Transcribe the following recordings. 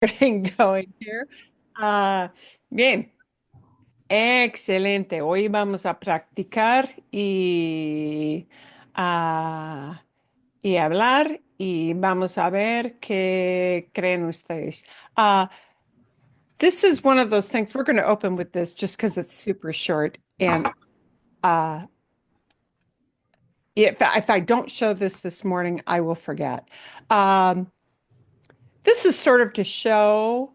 Getting going here. Bien, excelente. Hoy vamos a practicar ah, y hablar y vamos a ver qué creen ustedes. This is one of those things. We're going to open with this just because it's super short. And uh, if I don't show this morning, I will forget. Um, this is sort of to show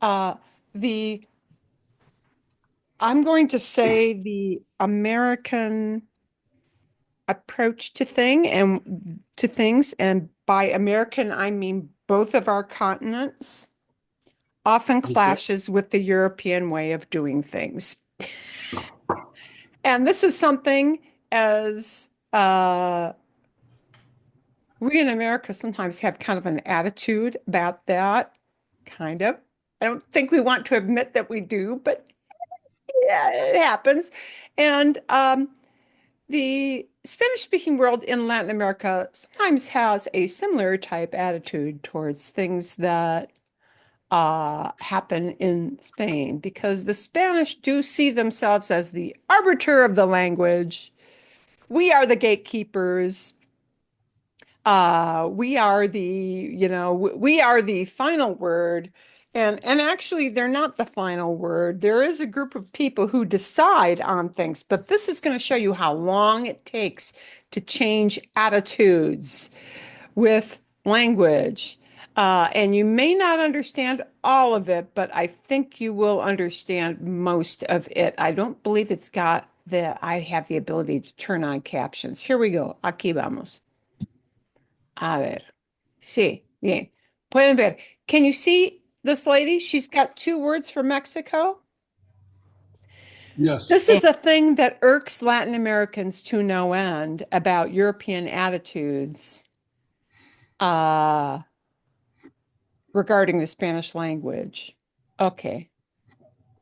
uh, the I'm going to say the American approach to things, and by American I mean both of our continents, often Okay. clashes with the European way of doing things. And this is something as we in America sometimes have kind of an attitude about that, kind of. I don't think we want to admit that we do, but yeah, it happens. And the Spanish-speaking world in Latin America sometimes has a similar type attitude towards things that happen in Spain because the Spanish do see themselves as the arbiter of the language. We are the gatekeepers. We are we are the final word. And actually, they're not the final word. There is a group of people who decide on things, but this is going to show you how long it takes to change attitudes with language. And you may not understand all of it, but I think you will understand most of it. I don't believe I have the ability to turn on captions. Here we go. Aquí vamos. A ver. Sí, bien. Pueden ver. Can you see this lady? She's got two words for Mexico. Yes. This is a thing that irks Latin Americans to no end about European attitudes uh, regarding the Spanish language. Okay.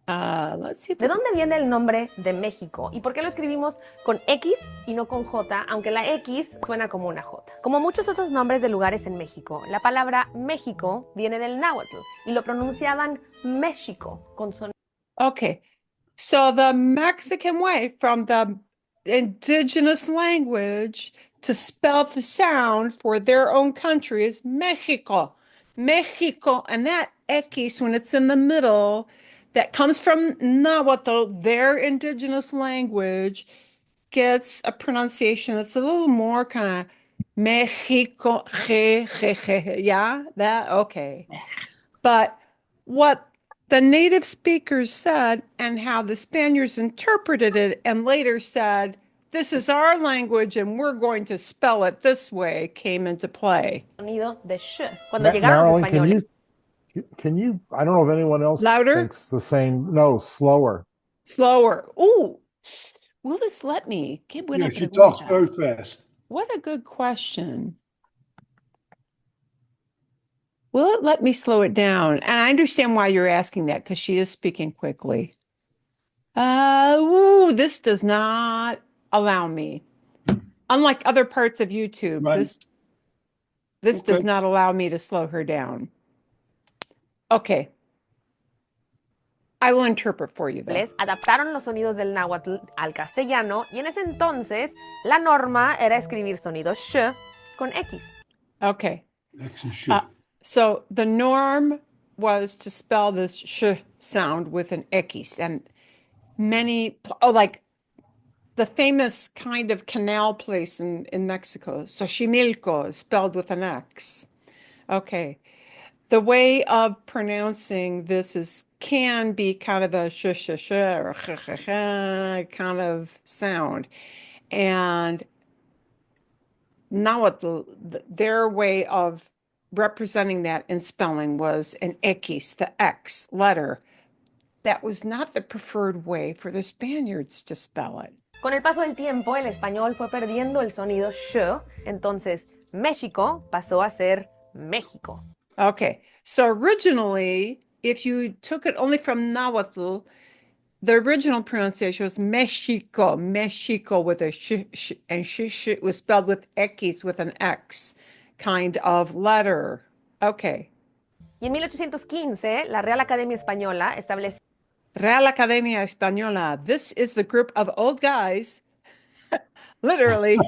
Let's see if ¿De we can. dónde viene el nombre de México? ¿Y por qué lo escribimos con X y no con J, aunque la X suena como una J? Como muchos otros nombres de lugares en México, la palabra México viene del náhuatl y lo pronunciaban México con sonido. Okay. So the Mexican way from the indigenous language to spell the sound for their own country is Mexico. Mexico. And that X, when it's in the middle, that comes from Nahuatl, their indigenous language, gets a pronunciation that's a little more kind of Mexico. Yeah, that okay. But what the native speakers said and how the Spaniards interpreted it and later said, this is our language and we're going to spell it this way came into play. Sonido de sh. Cuando llegaron los Marilyn, españoles. I don't know if anyone else Louder, thinks the same. No, slower. slower. Ooh, will this let me? Qué buena Yeah, she talks pregunta. very fast. What a good question. Will it let me slow it down? And I understand why you're asking that because she is speaking quickly. This does not allow me. Unlike other parts of YouTube, Right. this Okay. does not allow me to slow her down. Okay. I will interpret for you though. Adaptaron los sonidos del náhuatl al castellano y en ese entonces la norma era escribir sonido sh con X. Okay. X and shit. So the norm was to spell this sh sound with an X, and like the famous kind of canal place in Mexico, Xochimilco, is spelled with an X. Okay. The way of pronouncing this can be kind of a sh sh sh or sh sh sh kind of sound. And Nahuatl, their way of representing that in spelling was an X, the X letter. That was not the preferred way for the Spaniards to spell it. Con el paso del tiempo, el español fue perdiendo el sonido sh, entonces México pasó a ser México. Okay, so originally, if you took it only from Nahuatl, the original pronunciation was Mexico, Mexico with a sh, and sh was spelled with X with an X kind of letter. Okay. Y en 1815, la Real Academia Española estableció Real Academia Española. This is the group of old guys, literally,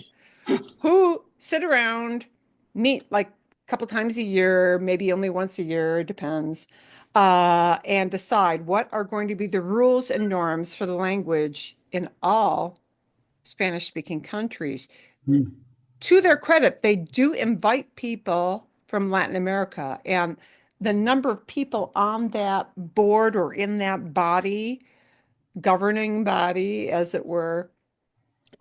who sit around, meet like a couple times a year, maybe only once a year, depends, and decide what are going to be the rules and norms for the language in all Spanish-speaking countries. To their credit, they do invite people from Latin America, and the number of people on that board or in that body, governing body, as it were,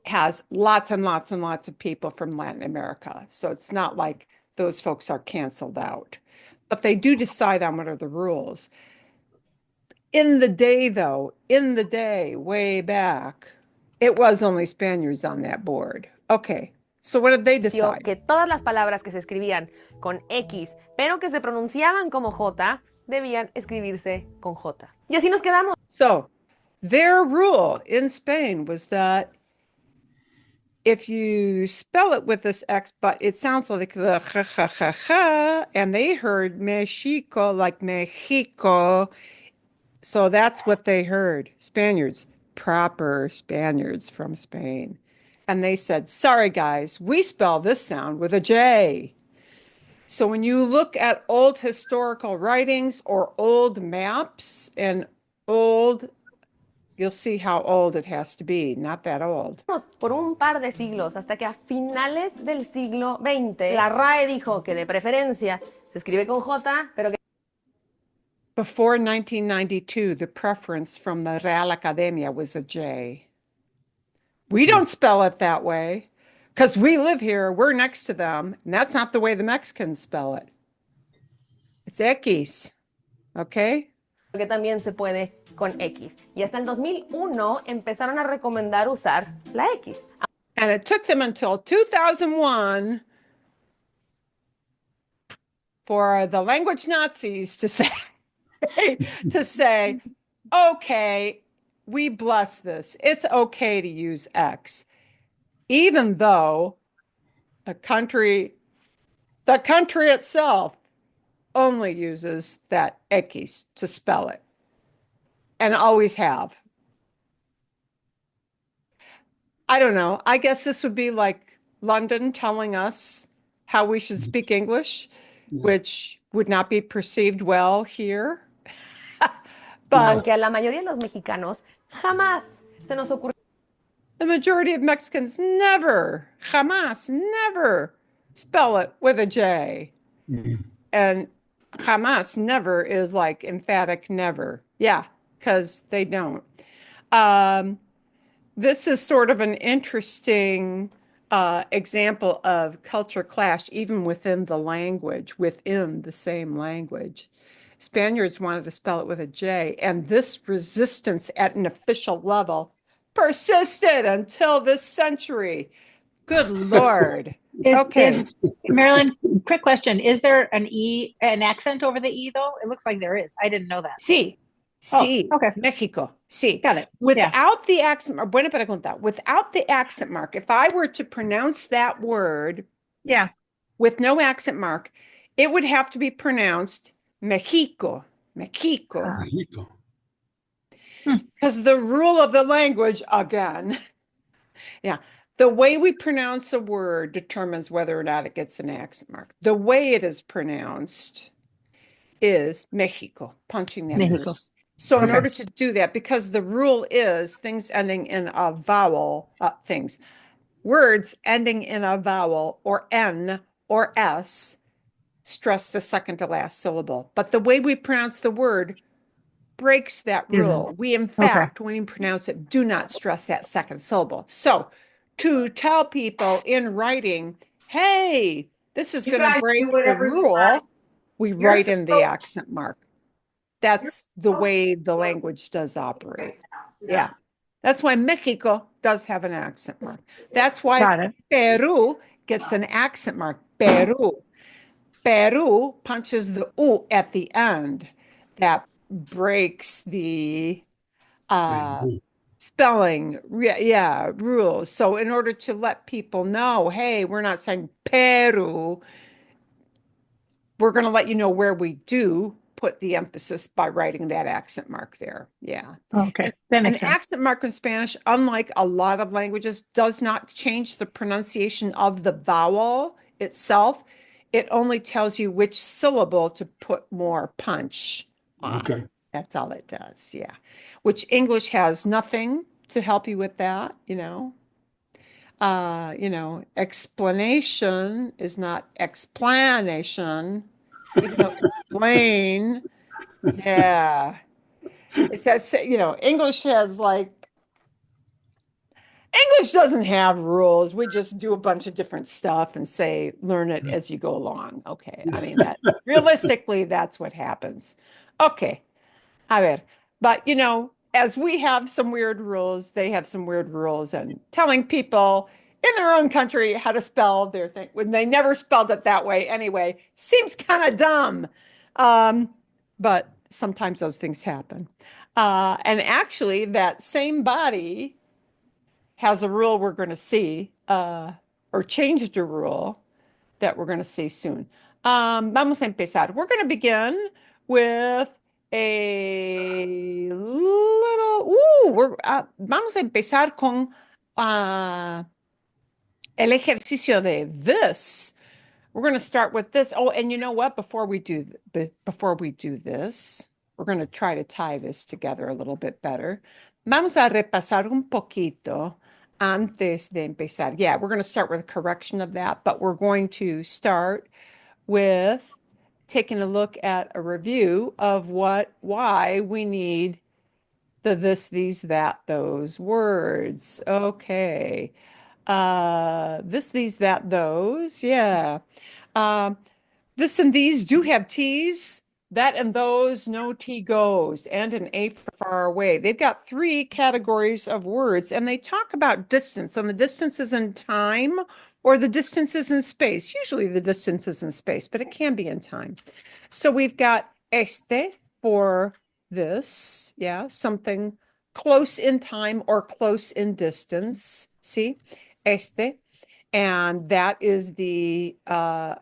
has lots and lots and lots of people from Latin America. So it's not like those folks are canceled out, but they do decide on what are the rules. In the day, though, in the day, way back, it was only Spaniards on that board. Okay, so what did they decide? que todas las palabras que se escribían con X, pero que se pronunciaban como J, debían escribirse con J. Y así nos quedamos. So their rule in Spain was that if you spell it with this X, but it sounds like the ha ha ha ha, and they heard Mexico like Mexico. So that's what they heard. Spaniards, proper Spaniards from Spain. And they said, sorry, guys, we spell this sound with a J. So when you look at old historical writings or old maps and old, you'll see how old it has to be, not that old. Por un par de siglos, hasta que a finales del siglo XX, la RAE dijo que de preferencia se escribe con J, pero que Before 1992, the preference from the Real Academia was a J. We don't spell it that way because we live here, we're next to them, and that's not the way the Mexicans spell it. It's X, okay? que también se puede con X. Y hasta el 2001 empezaron a recomendar usar la X. And it took them until 2001 for the language Nazis to say, okay, we bless this. It's okay to use X, even though the country itself only uses that X to spell it and always have. I don't know. I guess this would be like London telling us how we should speak English, which would not be perceived well here. But Aunque a la mayoría de los mexicanos jamás se nos ocurrió the majority of Mexicans never, jamás, never spell it with a J. And jamás, never is like emphatic never. Yeah, because they don't. This is sort of an interesting example of culture clash, even within the language, within the same language. Spaniards wanted to spell it with a J, and this resistance at an official level persisted until this century. Good Lord. Okay. Marilyn, quick question. Is there an accent over the E though? It looks like there is. I didn't know that. Sí, sí, okay. México, sí. Got it. Without the accent, or buena pregunta, without the accent mark, if I were to pronounce that word with no accent mark, it would have to be pronounced Mexico, Mexico. Mexico. Because the rule of the language, again, the way we pronounce a word determines whether or not it gets an accent mark. The way it is pronounced is Mexico, punching that Mexico. So in order to do that, because the rule is things ending in a vowel, words ending in a vowel or N or S, stress the second to last syllable. But the way we pronounce the word breaks that rule. We, in fact, when you pronounce it, do not stress that second syllable. So to tell people in writing, hey, this is going to break the rule, we write in the accent mark. That's the way the language does operate. Yeah. That's why Mexico does have an accent mark. That's why Peru gets an accent mark. Peru. Peru punches the U at the end. That breaks the spelling rules. So in order to let people know, hey, we're not saying Peru, we're going to let you know where we do put the emphasis by writing that accent mark there. Yeah. Okay, that An makes sense. accent mark in Spanish, unlike a lot of languages, does not change the pronunciation of the vowel itself. It only tells you which syllable to put more punch on. Okay. That's all it does. Yeah. Which English has nothing to help you with that, you know. Explanation is not explanation, even though explain, yeah. It says, English has English doesn't have rules. We just do a bunch of different stuff and say, learn it as you go along. Okay. I mean, that realistically, that's what happens. Okay. A ver. But, as we have some weird rules, they have some weird rules, and telling people in their own country how to spell their thing when they never spelled it that way anyway seems kind of dumb. But sometimes those things happen. And actually, that same body has a rule we're going to see, or changed a rule that we're going to see soon. Vamos a empezar. We're going to begin with a little. Vamos a empezar con el ejercicio de this. We're going to start with this. Oh, and you know what? Before we do this, we're going to try to tie this together a little bit better. Vamos a repasar un poquito antes de empezar. Yeah, we're going to start with a correction of that, but we're going to start with taking a look at a review of why we need the this, these, that, those words. Okay. This, these, that, those. Yeah. This and these do have T's. That and those, no T goes, and an A for far away. They've got 3 categories of words, and they talk about distance, and the distance is in time or the distance is in space. Usually the distance is in space, but it can be in time. So we've got este for this, yeah, something close in time or close in distance. See, este. And that is the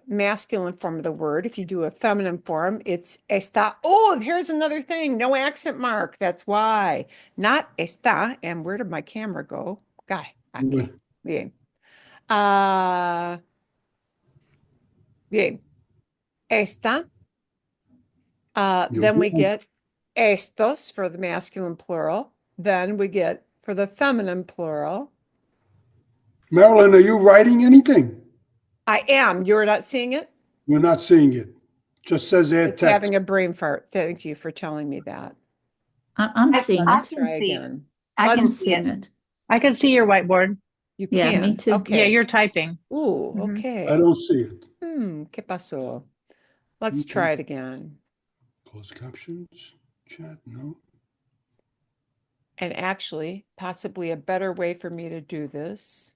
masculine form of the word. If you do a feminine form, it's está. Oh, here's another thing. No accent mark. That's why. Not está. And where did my camera go? Guy. Aquí. Bien. Bien. Esta. Then we get estos for the masculine plural. Then we get for the feminine plural. Marilyn, are you writing anything? I am. You're not seeing it? We're not seeing it. Just says add It's text. having a brain fart. Thank you for telling me that. I'm seeing Let's it. try again. I can Let's see it. I can see your whiteboard. You Yeah, can. me too. Yeah, Okay. you're typing. Ooh, Mhm. okay. I don't see it. ¿Qué pasó? Let's Okay. try it again. Closed captions, chat, no. And actually, possibly a better way for me to do this.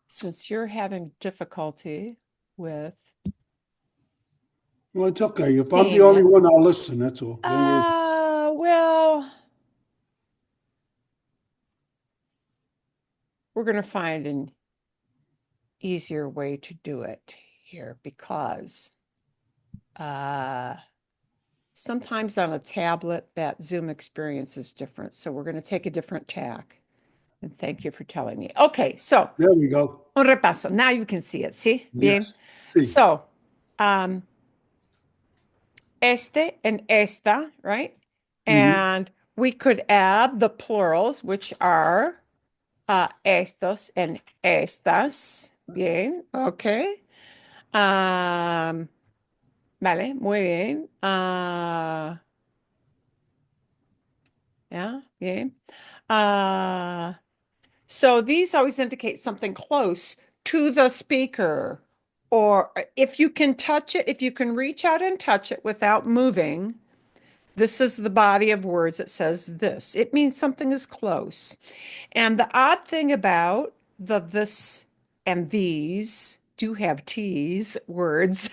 Since you're having difficulty with, Well, it's okay. If I'm the Seeing only it. one, I'll listen. That's all. Don't worry. well, we're going to find an easier way to do it here because sometimes on a tablet that Zoom experience is different. So we're going to take a different tack. And thank you for telling me. Okay, so There we go. un repaso. Now you can see it. See? Bien. Yes. See. So, este and esta, right? And we could add the plurals, which are estos and estas. Bien, okay. Vale, muy bien. Yeah, bien. So these always indicate something close to the speaker. Or if you can touch it, if you can reach out and touch it without moving, this is the body of words that says this. It means something is close. And the odd thing about the this and these do have T's words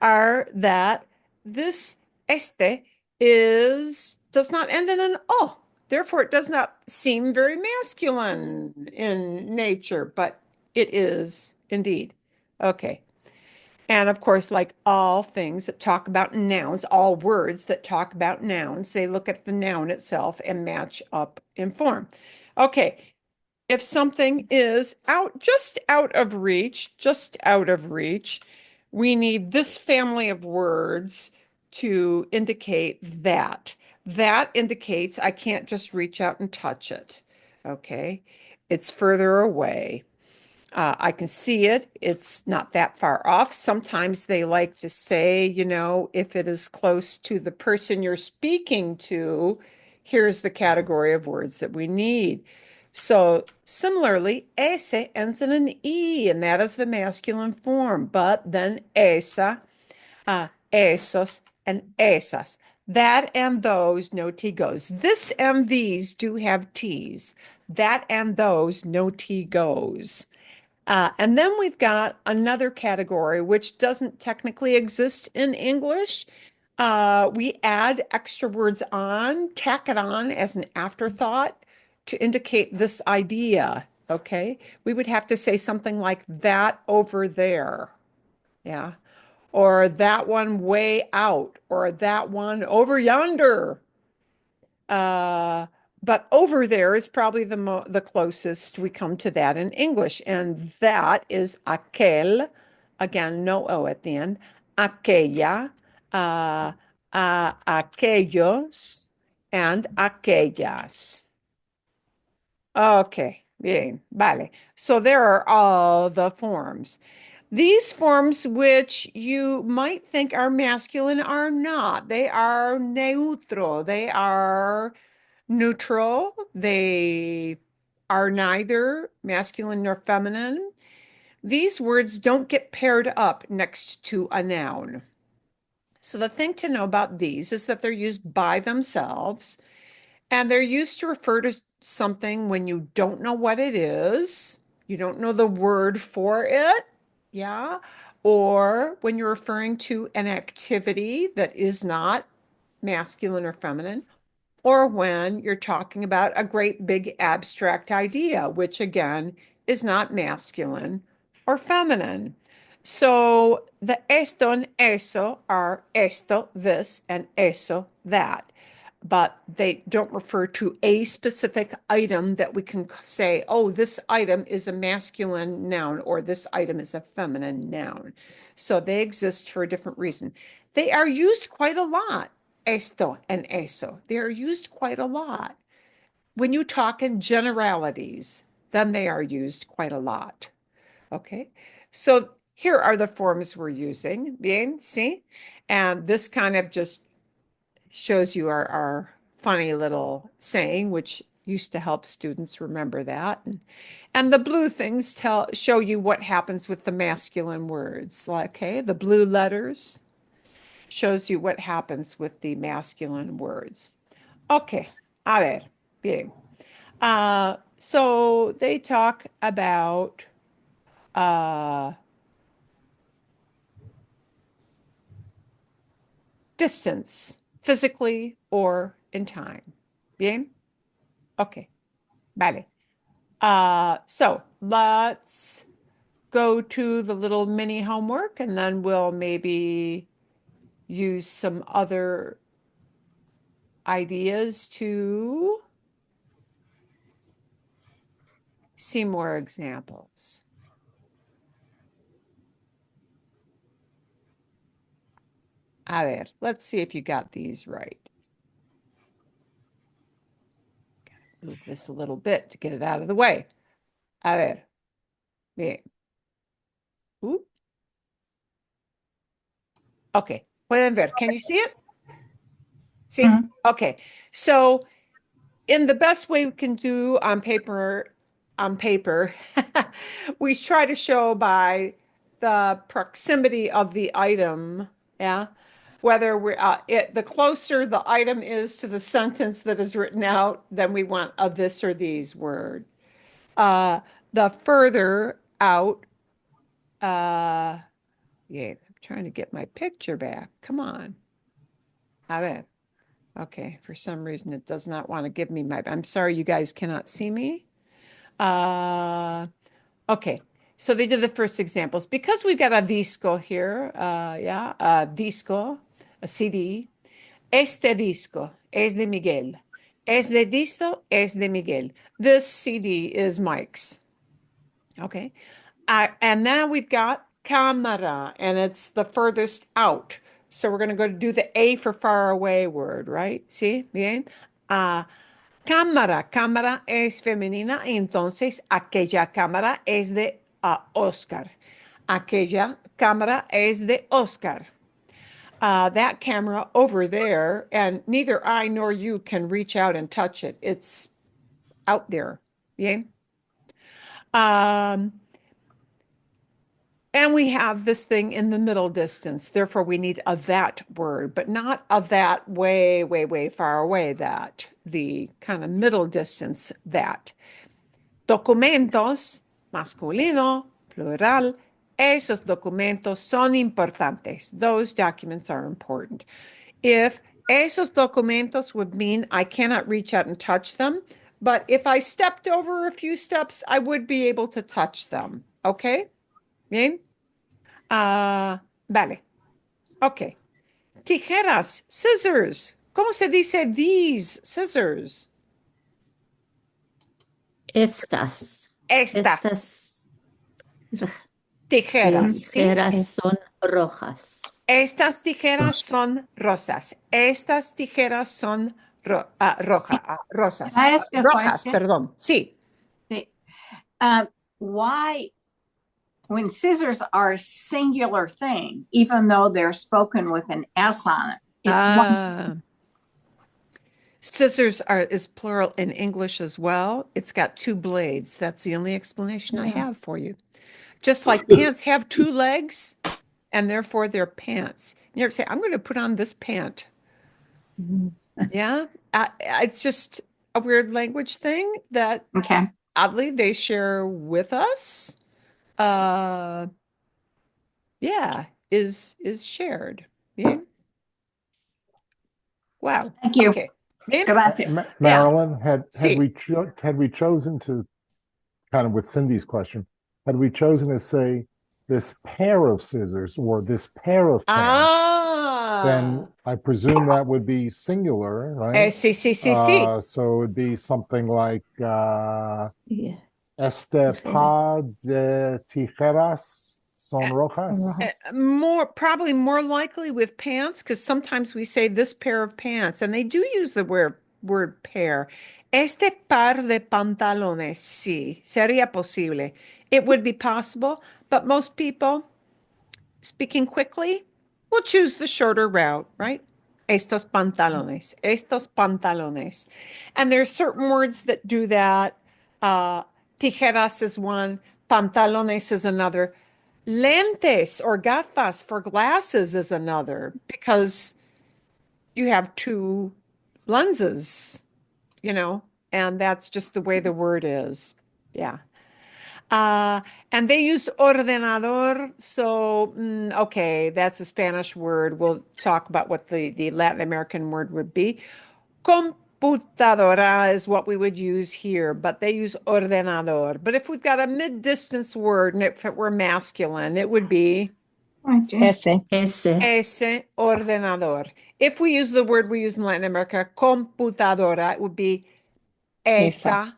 are that this este does not end in an O. Therefore, it does not seem very masculine in nature, but it is indeed. Okay. And of course, like all things that talk about nouns, all words that talk about nouns, they look at the noun itself and match up in form. Okay. If something is just out of reach, we need this family of words to indicate that. That indicates I can't just reach out and touch it. Okay. It's further away. I can see it. It's not that far off. Sometimes they like to say, if it is close to the person you're speaking to, here's the category of words that we need. So similarly, ese ends in an E, and that is the masculine form. But then esa, esos, and esas. That and those, no T goes. This and these do have T's. That and those, no T goes. And then we've got another category which doesn't technically exist in English. We add extra words on, tack it on as an afterthought to indicate this idea. Okay. We would have to say something like that over there. Yeah. Or that one way out, or that one over yonder. Uh, but over there is probably the closest we come to that in English, and that is aquel. Again, no O at the end. Aquella, uh, aquellos, and aquellas. Okay, bien, vale. So there are all the forms. These forms, which you might think are masculine, are not. They are neutral. They are neutral. They are neither masculine nor feminine. These words don't get paired up next to a noun. So the thing to know about these is that they're used by themselves, and they're used to refer to something when you don't know what it is, you don't know the word for it, yeah, or when you're referring to an activity that is not masculine or feminine, or when you're talking about a great big abstract idea, which again is not masculine or feminine. So the esto and eso are esto, this, and eso, that. But they don't refer to a specific item that we can say, oh, this item is a masculine noun or this item is a feminine noun. So they exist for a different reason. They are used quite a lot, esto and eso. They are used quite a lot. When you talk in generalities, then they are used quite a lot. Okay, so here are the forms we're using. Bien, see? And this kind of just shows you our funny little saying, which used to help students remember that. And the blue things show you what happens with the masculine words. Like, okay, the blue letters shows you what happens with the masculine words. Okay, a ver, bien. So they talk about distance, physically or in time. Bien? Okay, vale. So let's go to the little mini homework, and then we'll maybe use some other ideas to see more examples. A ver, let's see if you got these right. Move this a little bit to get it out of the way. A ver. Bien. Oop. Okay. Pueden ver. Can you see it? See? Okay. So in the best way we can do on paper, we try to show by the proximity of the item, yeah, whether we're the closer the item is to the sentence that is written out, then we want a this or these word. The further out, yeah, I'm trying to get my picture back. Come on. A ver. Okay, for some reason it does not want to give me I'm sorry you guys cannot see me. Okay, so they did the first examples. Because we've got a disco here, a disco, a CD. Este disco es de Miguel. Este disco es de Miguel. This CD is Mike's. Okay. And now we've got cámara, and it's the furthest out. So we're going to go to do the A for far away word, right? ¿Sí? Bien. Cámara. Cámara es femenina, entonces aquella cámara es de Oscar. Aquella cámara es de Oscar. That camera over there, and neither I nor you can reach out and touch it. It's out there. Yeah. And we have this thing in the middle distance. Therefore, we need a that word, but not a that way, way, way far away, that. The kind of middle distance, that. Documentos, masculino, plural. Esos documentos son importantes. Those documents are important. If esos documentos would mean I cannot reach out and touch them, but if I stepped over a few steps, I would be able to touch them. Okay? Bien? Vale. Ok. Tijeras, scissors. ¿Cómo se dice these scissors? Estas. Estas Estas tijeras, ¿sí? tijeras son rojas. Estas tijeras son rosas. Estas tijeras son rosas. Can I ask a Rojas, question? perdón. Sí. Why, when scissors are a singular thing, even though they're spoken with an S on it, it's one. Scissors is plural in English as well. It's got two blades. That's the only explanation I have for you. Just like pants have two legs, and therefore they're pants. You ever say, I'm going to put on this pant. Yeah. It's just a weird language thing that Okay. oddly they share with us. Yeah, is shared. Yeah. Wow. Thank you. Okay. Bien. Gracias. Marilyn, had Sí. we chosen to, kind of with Cindy's question, had we chosen to say this pair of scissors or this pair of pants, then I presume that would be singular, right? Sí, sí, sí, sí. So it would be something like Yeah. este par de tijeras son rojas. Probably more likely with pants, because sometimes we say this pair of pants, and they do use the word pair. Este par de pantalones, sí, sería posible. It would be possible, but most people, speaking quickly, will choose the shorter route, right? Estos pantalones, estos pantalones. And there's certain words that do that. Tijeras is one, pantalones is another. Lentes or gafas for glasses is another, because you have two lenses, and that's just the way the word is. Yeah. And they use ordenador. So, okay, that's a Spanish word. We'll talk about what the Latin American word would be. Computadora is what we would use here, but they use ordenador. But if we've got a mid-distance word, and if it were masculine, it would be Ese. ese ordenador. If we use the word we use in Latin America, computadora, it would be esa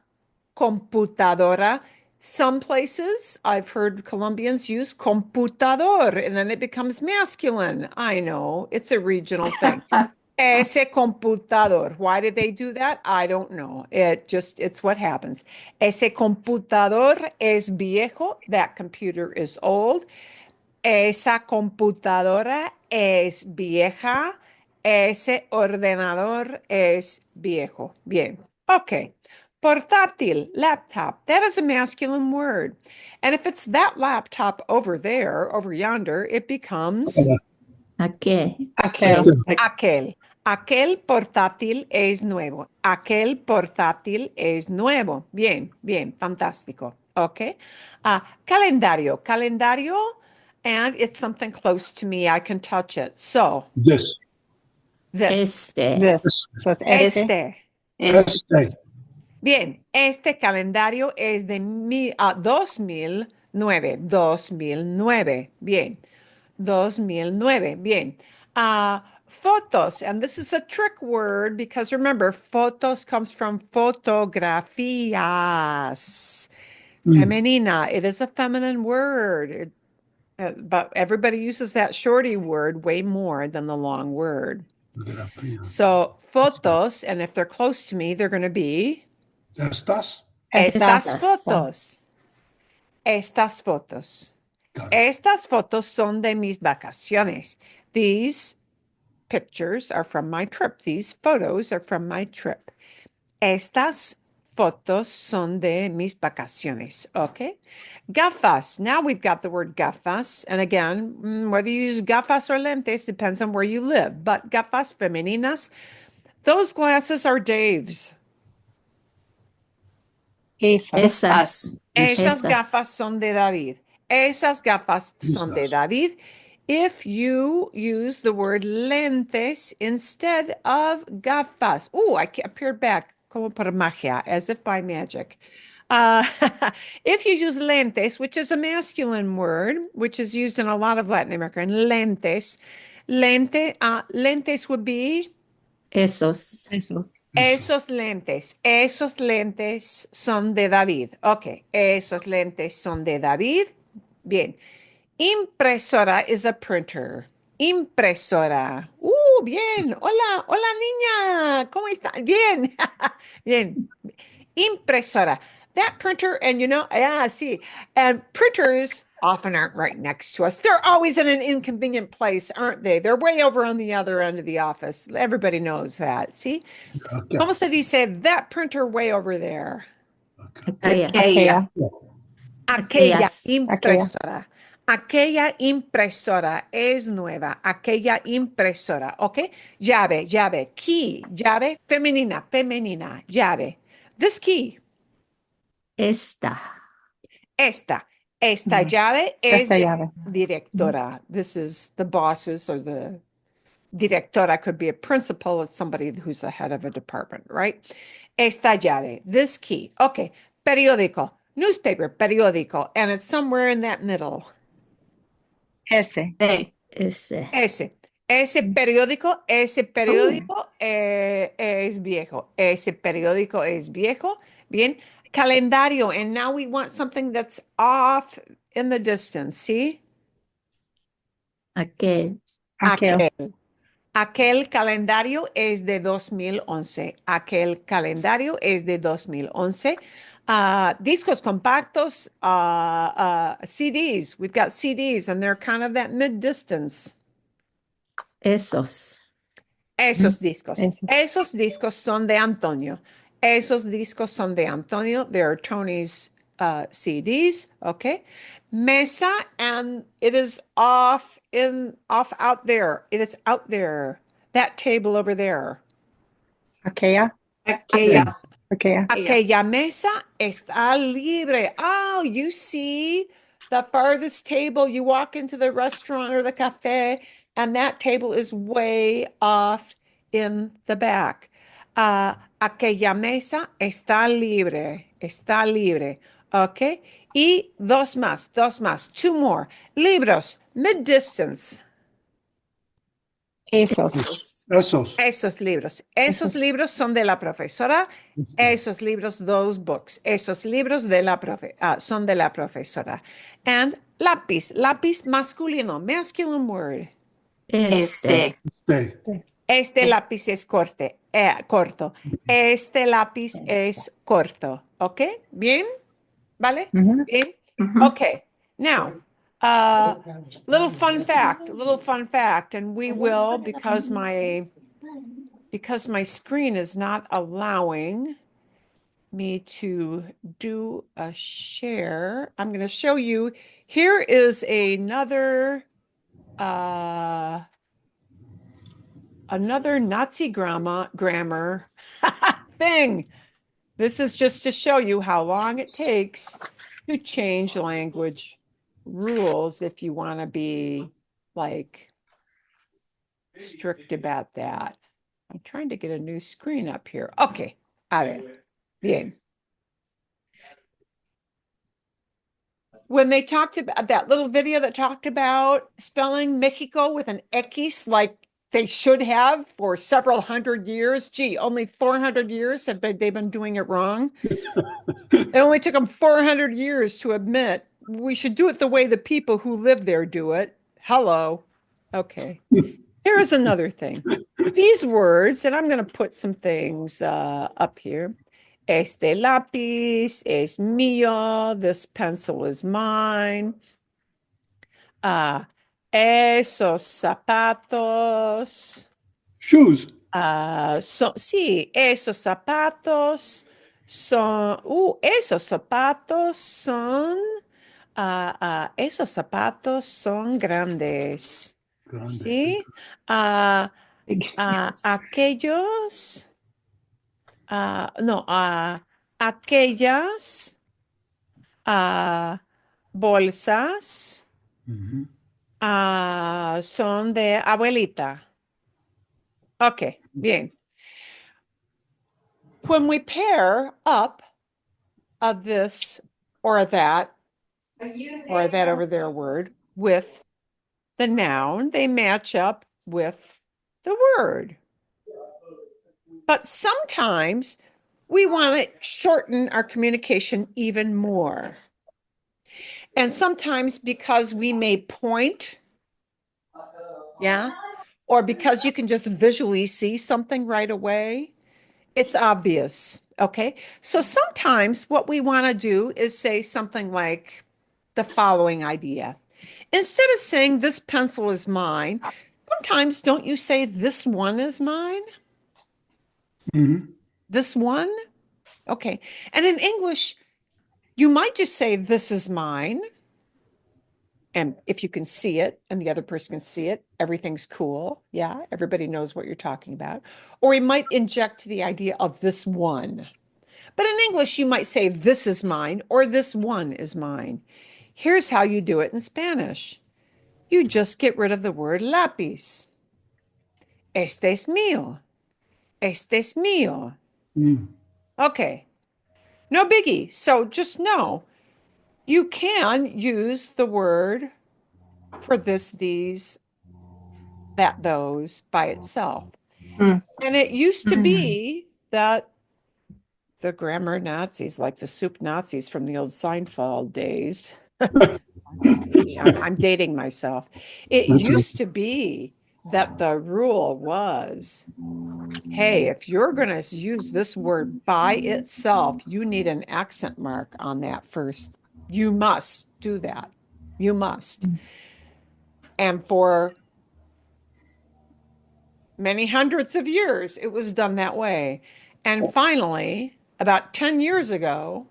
computadora. Some places I've heard Colombians use computador, and then it becomes masculine. I know, it's a regional thing. Ese computador. Why did they do that? I don't know. It's what happens. Ese computador es viejo. That computer is old. Esa computadora es vieja. Ese ordenador es viejo. Bien. Okay. Portátil, laptop. That is a masculine word. And if it's that laptop over there, over yonder, it becomes Aquel. aquel. Aquel portátil es nuevo. Aquel portátil es nuevo. Bien, bien, fantástico. Okay. Calendario. Calendario, and it's something close to me. I can touch it. So, This. This. This. So it's este. Este. Bien, este calendario es de 2009. 2009. Bien. 2009. Bien. Fotos, and this is a trick word because remember, fotos comes from fotografías. Femenina. It is a feminine word. But everybody uses that shorty word way more than the long word. So fotos, and if they're close to me, they're going to be Estas. estas Estas. fotos. Estas fotos. Got it. Estas fotos son de mis vacaciones. These pictures are from my trip. These photos are from my trip. Estas fotos son de mis vacaciones. Okay. Gafas. Now we've got the word gafas. And again, whether you use gafas or lentes depends on where you live. But gafas femeninas, those glasses are Dave's. Esas. Esas Esas. gafas son de David. Esas gafas son de David. If you use the word lentes instead of gafas. Oh, I appeared back como por magia, as if by magic. Uh, if you use lentes, which is a masculine word, which is used in a lot of Latin American lentes, lentes would be Esos. Esos lentes son de David. Ok, esos lentes son de David. Bien. Impresora is a printer. Impresora. Bien. Hola, hola niña. ¿Cómo está? Bien. Bien. Impresora. That printer, and see, and printers often aren't right next to us. They're always in an inconvenient place, aren't they? They're way over on the other end of the office. Everybody knows that. See? Okay. ¿Cómo se dice that printer way over there? Aquellas. Aquella Aquellas. impresora. Aquella impresora es nueva. Aquella impresora. ¿Ok? Llave, llave. Key, llave. Femenina, femenina. Llave. This key. Esta. Esta llave es Esta de llave. directora. This is the bosses or the directora could be a principal or somebody who's the head of a department, right? Esta llave, this key. Okay. Periódico, newspaper, periódico, and it's somewhere in that middle. Ese. Ese. Ese periódico es viejo. Ese periódico es viejo. Bien. Calendario. And now we want something that's off in the distance. See? Aquel. Aquel. Aquel calendario es de 2011. Aquel calendario es de 2011. Discos compactos, CDs. We've got CDs and they're kind of that mid-distance. Esos. Esos discos. Esos. Esos discos son de Antonio. Esos discos son de Antonio. They're Tony's CDs. Okay. Mesa, and it is off out there. It is out there. That table over there. Aquella. Aquellas. Aquella. Aquella mesa está libre. Oh, you see the farthest table. You walk into the restaurant or the cafe, and that table is way off in the back. Aquella mesa está libre. Está libre. Okay. Y dos más. Two more. Libros, mid-distance. Esos. Esos. Esos libros son de la profesora. Esos libros, those books. Esos libros son de la profesora. And lápiz masculino, masculine word. Este. Stay. Este lápiz es corto. Este lápiz es corto. ¿Ok? ¿Bien? ¿Vale? Mhm. Bien. Mhm. Okay. Now, little fun fact, and we will because my screen is not allowing me to do a share. I'm going to show you. Here is another Nazi grammar thing. This is just to show you how long it takes to change language rules if you want to be like strict about that. I'm trying to get a new screen up here. Okay. A ver. Bien. When they talked about that little video that talked about spelling Mexico with an X like they should have for several hundred years. Gee, only 400 years they've been doing it wrong. It only took them 400 years to admit we should do it the way the people who live there do it. Hello. Okay. Here's another thing. These words, and I'm going to put some things up here. Este lápiz es mío. This pencil is mine. Esos zapatos. Shoes. Sí, esos zapatos son, esos zapatos son grandes. Grande. Sí. Aquellos, no, aquellas bolsas Mhm. son de abuelita. Okay, bien. When we pair up of this or that over there word with the noun, they match up with the word. But sometimes we want to shorten our communication even more. And sometimes because we may point, yeah, or because you can just visually see something right away, it's obvious. Okay. So sometimes what we want to do is say something like the following idea. Instead of saying this pencil is mine, sometimes don't you say this one is mine? Mhm. This one? Okay. And in English, you might just say this is mine. And if you can see it and the other person can see it, everything's cool. Yeah, everybody knows what you're talking about. Or we might inject the idea of this one. But in English, you might say this is mine or this one is mine. Here's how you do it in Spanish. You just get rid of the word lápiz. Este es mío. Este es mío. Mm. Okay, no biggie. So just know you can use the word for this, these, that, those by itself. Mm. And it used to be that the grammar Nazis, like the soup Nazis from the old Seinfeld days, I'm dating myself. It That's used to be that the rule was, hey, if you're going to use this word by itself, you need an accent mark on that first. You must do that. You must. And for many hundreds of years, it was done that way. And finally, about 10 years ago,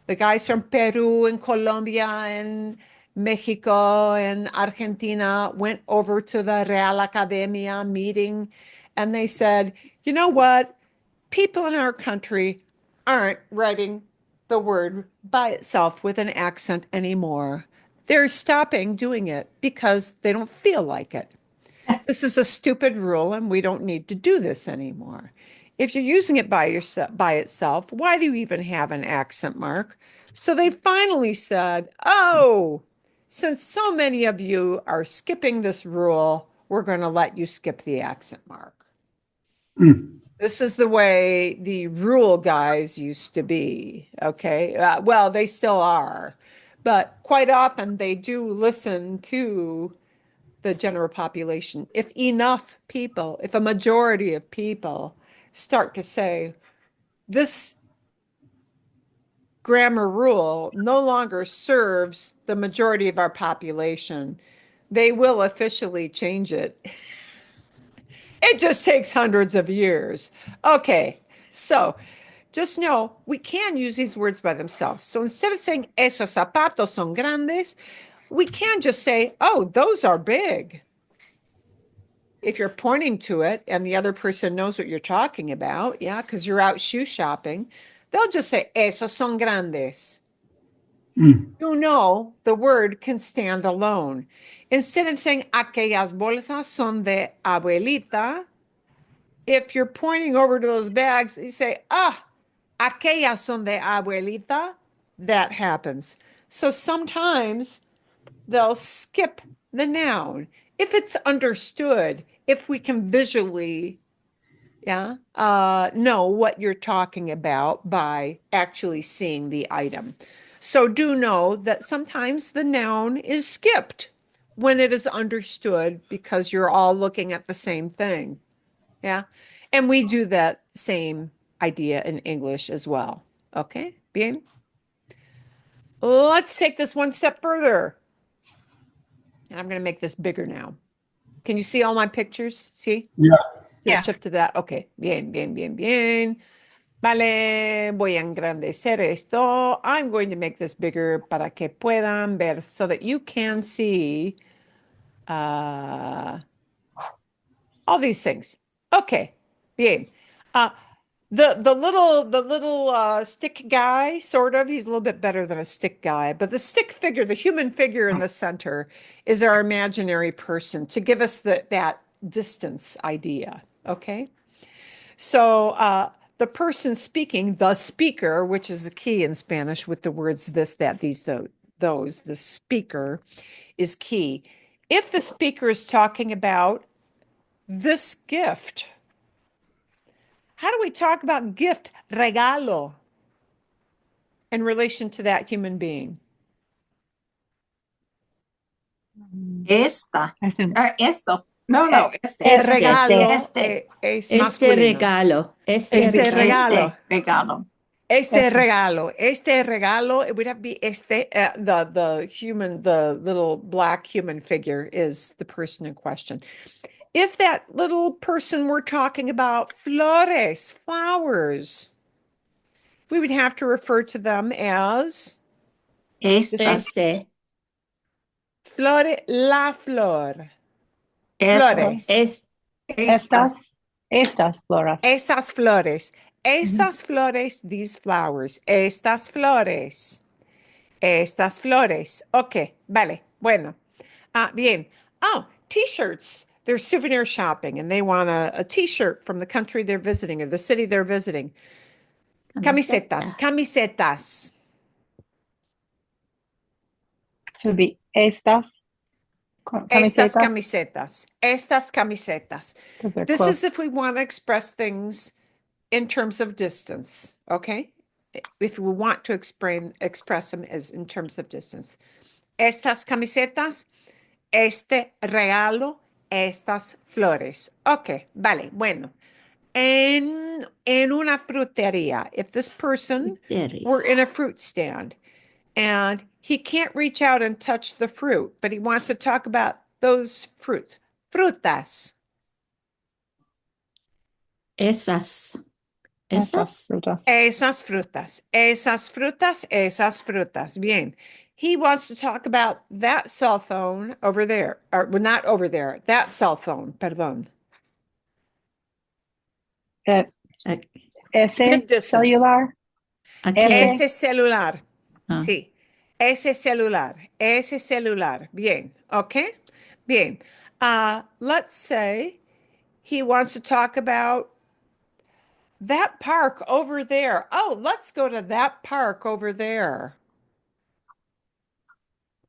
the guys from Peru and Colombia and Mexico and Argentina went over to the Real Academia meeting and they said, you know what? People in our country aren't writing the word by itself with an accent anymore. They're stopping doing it because they don't feel like it. This is a stupid rule and we don't need to do this anymore. If you're using it by itself, why do you even have an accent mark? So they finally said, oh, since so many of you are skipping this rule, we're going to let you skip the accent mark. Mm. This is the way the rule guys used to be. Okay. Well, they still are, but quite often they do listen to the general population. If enough people, if a majority of people start to say, this grammar rule no longer serves the majority of our population, they will officially change it. It just takes hundreds of years. Okay, so just know we can use these words by themselves. So instead of saying esos zapatos son grandes, we can just say, oh, those are big. If you're pointing to it and the other person knows what you're talking about, yeah, because you're out shoe shopping, they'll just say, esos son grandes. Mm. You know, the word can stand alone. Instead of saying, aquellas bolsas son de abuelita, if you're pointing over to those bags, you say, aquellas son de abuelita, that happens. So sometimes they'll skip the noun. If it's understood, if we can visually know what you're talking about by actually seeing the item. So do know that sometimes the noun is skipped when it is understood because you're all looking at the same thing. Yeah. And we do that same idea in English as well. Okay. Bien. Let's take this one step further. And I'm going to make this bigger now. Can you see all my pictures? See? Yeah. Yeah. Shift to that. Okay. Bien, bien, bien, bien. Vale, voy a engrandecer esto. I'm going to make this bigger para que puedan ver so that you can see all these things. Okay, bien. The little stick guy, sort of, he's a little bit better than a stick guy, but the stick figure, the human figure in the center is our imaginary person to give us that distance idea. Okay. So the person speaking, the speaker, which is the key in Spanish with the words this, that, these, those, the speaker is key. If the speaker is talking about this gift, how do we talk about gift, regalo, in relation to that human being? Esta. Esto. No, este. El Este. regalo Este. es Este masculino. regalo. Este regalo. Regalo. Este regalo, it would have to be the human, the little black human figure is the person in question. If that little person were talking about flores, flowers, we would have to refer to them as Ese. flore, la flor, Esas. flores, Estas floras. esas flores, estas flores, these flowers, estas flores. Estas flores. Ok, vale. Bueno. Bien. Oh, t-shirts. They're souvenir shopping and they want a t-shirt from the country they're visiting or the city they're visiting. Camisetas, camisetas. Should be estas Estas camisetas. camisetas. Estas camisetas. 'Cause they're This close. is if we want to express things in terms of distance, okay? If we want to express them as in terms of distance. Estas camisetas, este regalo, estas flores. Ok, vale, bueno. En una frutería, if this person were in a fruit stand and he can't reach out and touch the fruit, but he wants to talk about those fruits. Frutas. Esas. Esas frutas. Esas frutas. Esas frutas. Esas frutas. Bien. He wants to talk about that cell phone over there. Or well, not over there. That cell phone, perdón. Ese Mid-distance. celular. Ese celular. Ah. Sí. Ese celular. Ese celular. Bien. Okay? Bien. Let's say he wants to talk about that park over there. Oh, let's go to that park over there.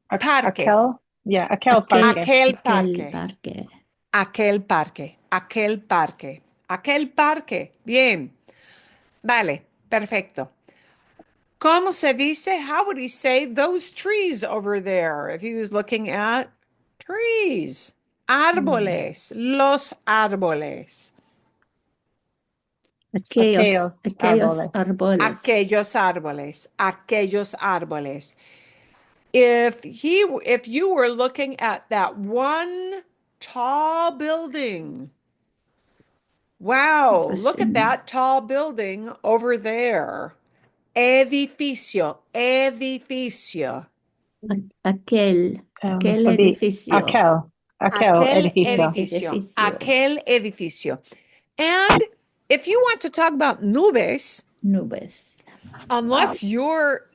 Parque. Aquel. Yeah, aquel parque. Aquel parque. parque. Aquel parque. Aquel parque. Aquel parque. Bien. Vale. Perfecto. ¿Cómo se dice? How would he say those trees over there if he was looking at trees? Árboles. Los árboles. Aquellos árboles. Aquellos árboles. Aquellos árboles. If you were looking at that one tall building, wow, look at that tall building over there. Edificio, edificio. Aquel So be edificio. aquel edificio. edificio. Aquel edificio. And if you want to talk about nubes, Nubes. unless you're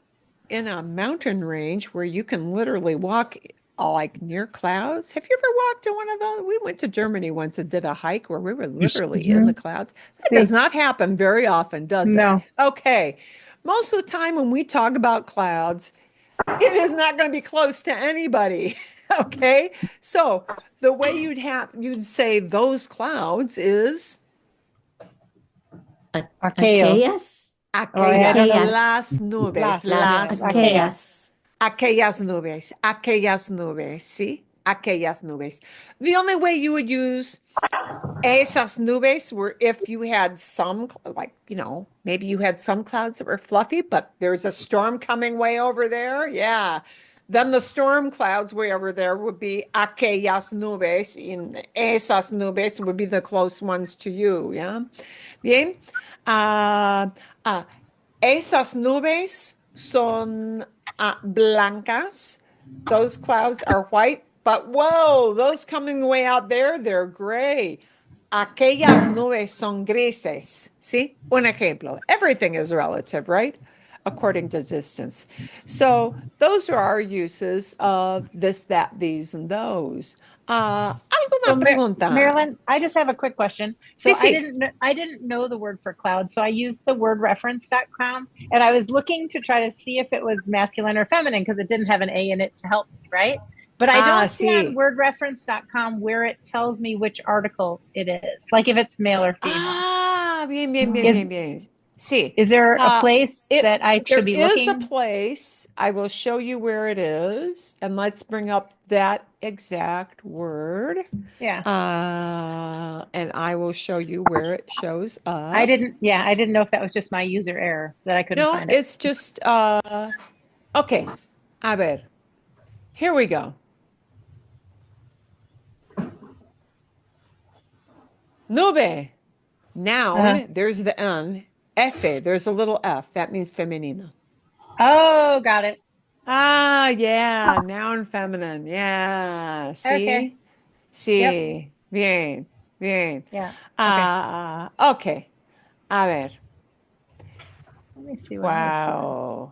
in a mountain range where you can literally walk like near clouds. Have you ever walked in one of those? We went to Germany once and did a hike where we were literally in the clouds. That does not happen very often, does it? No. Okay. Most of the time when we talk about clouds, it is not going to be close to anybody. Okay. So the way you'd say those clouds is Aquellas. aquellas, las Las, nubes, yes, Aquellas. aquellas nubes, aquellas nubes, ¿sí? Aquellas nubes. The only way you would use esas nubes were if you had some, like, maybe you had some clouds that were fluffy, but there's a storm coming way over there. Yeah. Then the storm clouds way over there would be aquellas nubes, and esas nubes would be the close ones to you. Yeah. Bien. Ah, ah, Esas nubes son blancas. Those clouds are white, but whoa, those coming way out there, they're gray. Aquellas nubes son grises. See? Un ejemplo. Everything is relative, right? According to distance. So those are our uses of this, that, these, and those. ¿Alguna pregunta? Marilyn, I just have a quick question. So Sí, sí. I didn't know the word for cloud, so I used the word reference.com, and I was looking to try to see if it was masculine or feminine because it didn't have an A in it to help me, right? But I don't see on Sí. wordreference.com where it tells me which article it is, like if it's male or female. Bien, bien, bien, Is bien, bien. Sí. is there a place that I There should be is a looking? place. I will show you where it is, and let's bring up that exact word. Yeah. And I will show you where it shows up. I didn't know if that was just my user error that I couldn't No, find it. it's just okay. A ver. Here we go. Nube. Noun, there's the N. F, there's a little F. That means femenina. Oh, got it. Yeah, noun feminine. Yeah, Okay. see? Sí, bien, bien. Yeah. Okay. Ok, a ver. Let me see what I have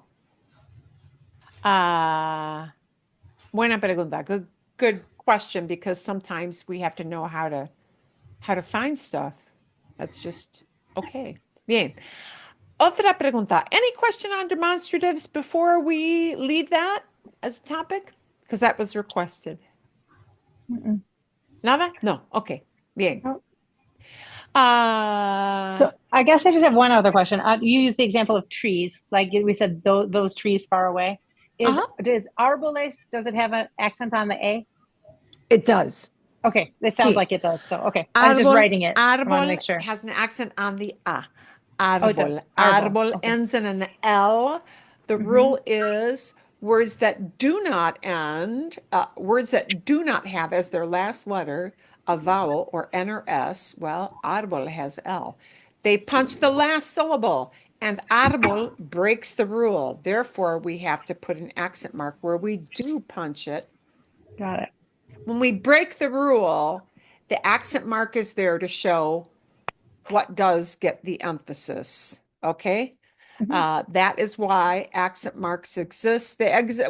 here. Wow. Buena pregunta. Good question, because sometimes we have to know how to find stuff. That's just okay. Bien. Otra pregunta. Any question on demonstratives before we leave that as a topic? Because that was requested. Nada? No. Okay. Bien. Oh. So I guess I just have one other question. You used the example of trees, like we said, those trees far away. Does árboles, does it have an accent on the A? It does. Okay, it sounds Sí. like it does. So, okay, I was just writing it. I want to Árbol make sure. has an accent on the A. Oh, it does. Árbol. Árbol. Árbol Okay. ends in an L. The rule is words that do not end, words that do not have as their last letter a vowel or N or S. Well, árbol has L. They punch the last syllable, and árbol breaks the rule. Therefore, we have to put an accent mark where we do punch it. Got it. When we break the rule, the accent mark is there to show what does get the emphasis. Okay. That is why accent marks exist.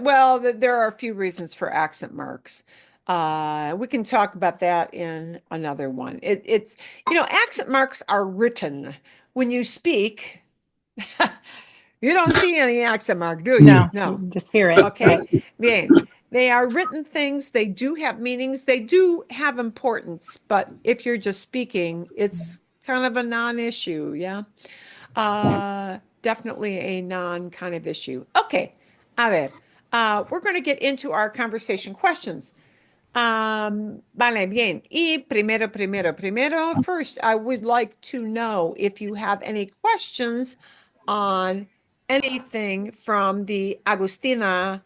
Well, there are a few reasons for accent marks. We can talk about that in another one. It's accent marks are written when you speak. You don't see any accent mark, do you? No, No. just hear it. Okay. Bien. They are written things. They do have meanings. They do have importance. But if you're just speaking, it's kind of a non-issue. Yeah. Definitely a non kind of issue. Okay. A ver. We're going to get into our conversation questions. Vale, bien. Y primero, first, I would like to know if you have any questions on anything from the Agustina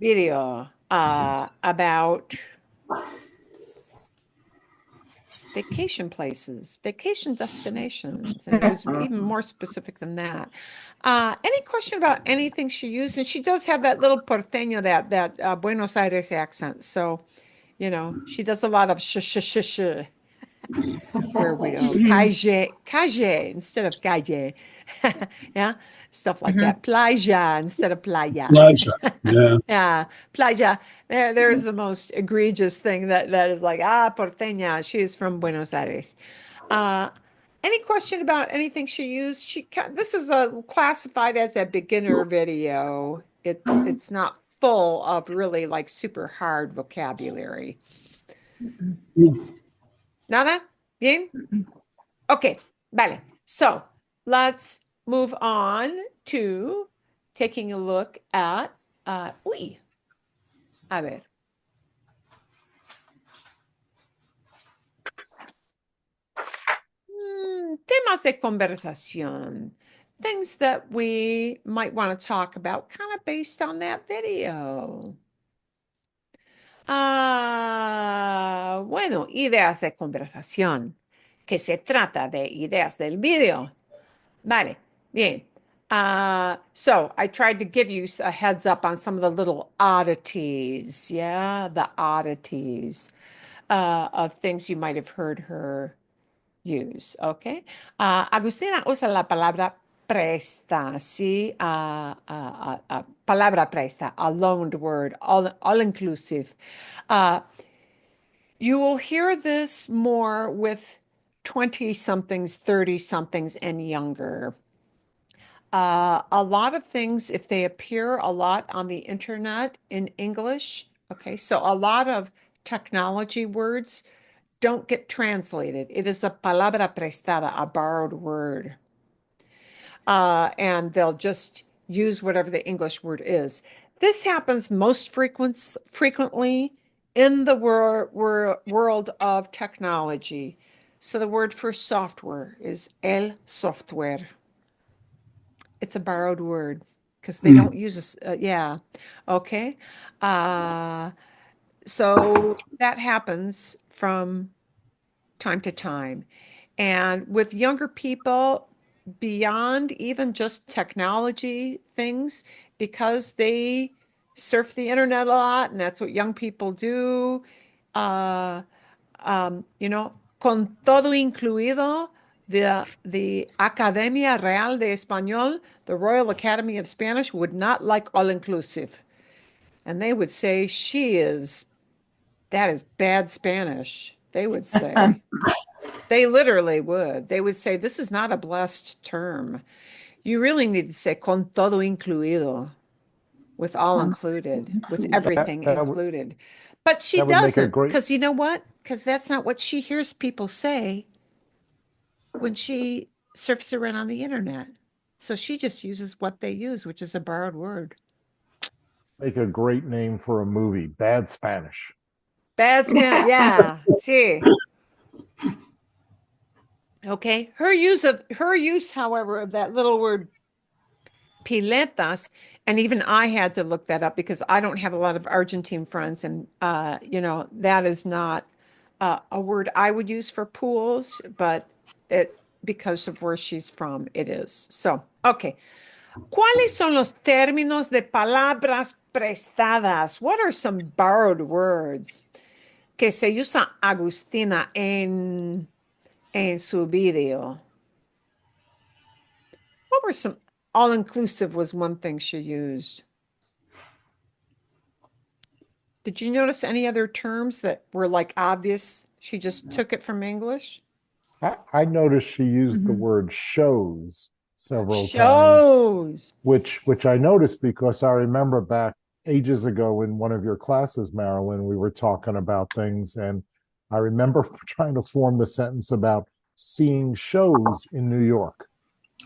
video about vacation places, vacation destinations, and it was even more specific than that. Any question about anything she used? And she does have that little porteño, that Buenos Aires accent. So, she does a lot of sh. Where we go, calle instead of calle. Yeah. stuff like that. Playa instead of playa. Elijah. Yeah. Yeah, playa. There's the most egregious thing that is like, porteña, she is from Buenos Aires. Uh, any question about anything she used? This is classified as a beginner video. It's not full of really like super hard vocabulary. Nada? Bien? Okay, vale. So let's move on to taking a look at, uy, a ver. Temas de conversación. Things that we might want to talk about kind of based on that video. Bueno, ideas de conversación, que se trata de ideas del video. Vale, bien. So I tried to give you a heads up on some of the little oddities, yeah, the oddities of things you might have heard her use, okay? Agustina usa la palabra presta, ¿sí? Palabra presta, a loaned word, all inclusive. You will hear this more with 20 somethings, 30 somethings, and younger. A lot of things, if they appear a lot on the internet in English, okay, so a lot of technology words don't get translated. It is a palabra prestada, a borrowed word. And they'll just use whatever the English word is. This happens most frequently in the world of technology. So the word for software is el software. It's a borrowed word because they don't use yeah. Okay. So that happens from time to time. And with younger people, beyond even just technology things, because they surf the internet a lot, and that's what young people do, uh, con todo incluido, the Academia Real de Español, the Royal Academy of Spanish, would not like all inclusive. And they would say, that is bad Spanish, they would say. They literally would. They would say, this is not a blessed term. You really need to say con todo incluido, with all included, with everything That would included. But she that would make a doesn't, great because you know what? Because that's not what she hears people say when she surfs around on the internet. So she just uses what they use, which is a borrowed word. name for a movie. Bad Spanish. Bad Spanish. Yeah. See. Okay. Her use, however, of that little word piletas, and even I had to look that up because I don't have a lot of Argentine friends, and that is not a word I would use for pools, but it because of where she's from, it is. So, okay. ¿Cuáles son los términos de palabras prestadas? What are some borrowed words que se usa Agustina en su video? What were some all-inclusive was one thing she used. Did you notice any other terms that were like obvious? She just took it from English? I noticed she used the word shows several times, Shows. which I noticed because I remember back ages ago in one of your classes, Marilyn, we were talking about things, and I remember trying to form the sentence about seeing shows in New York,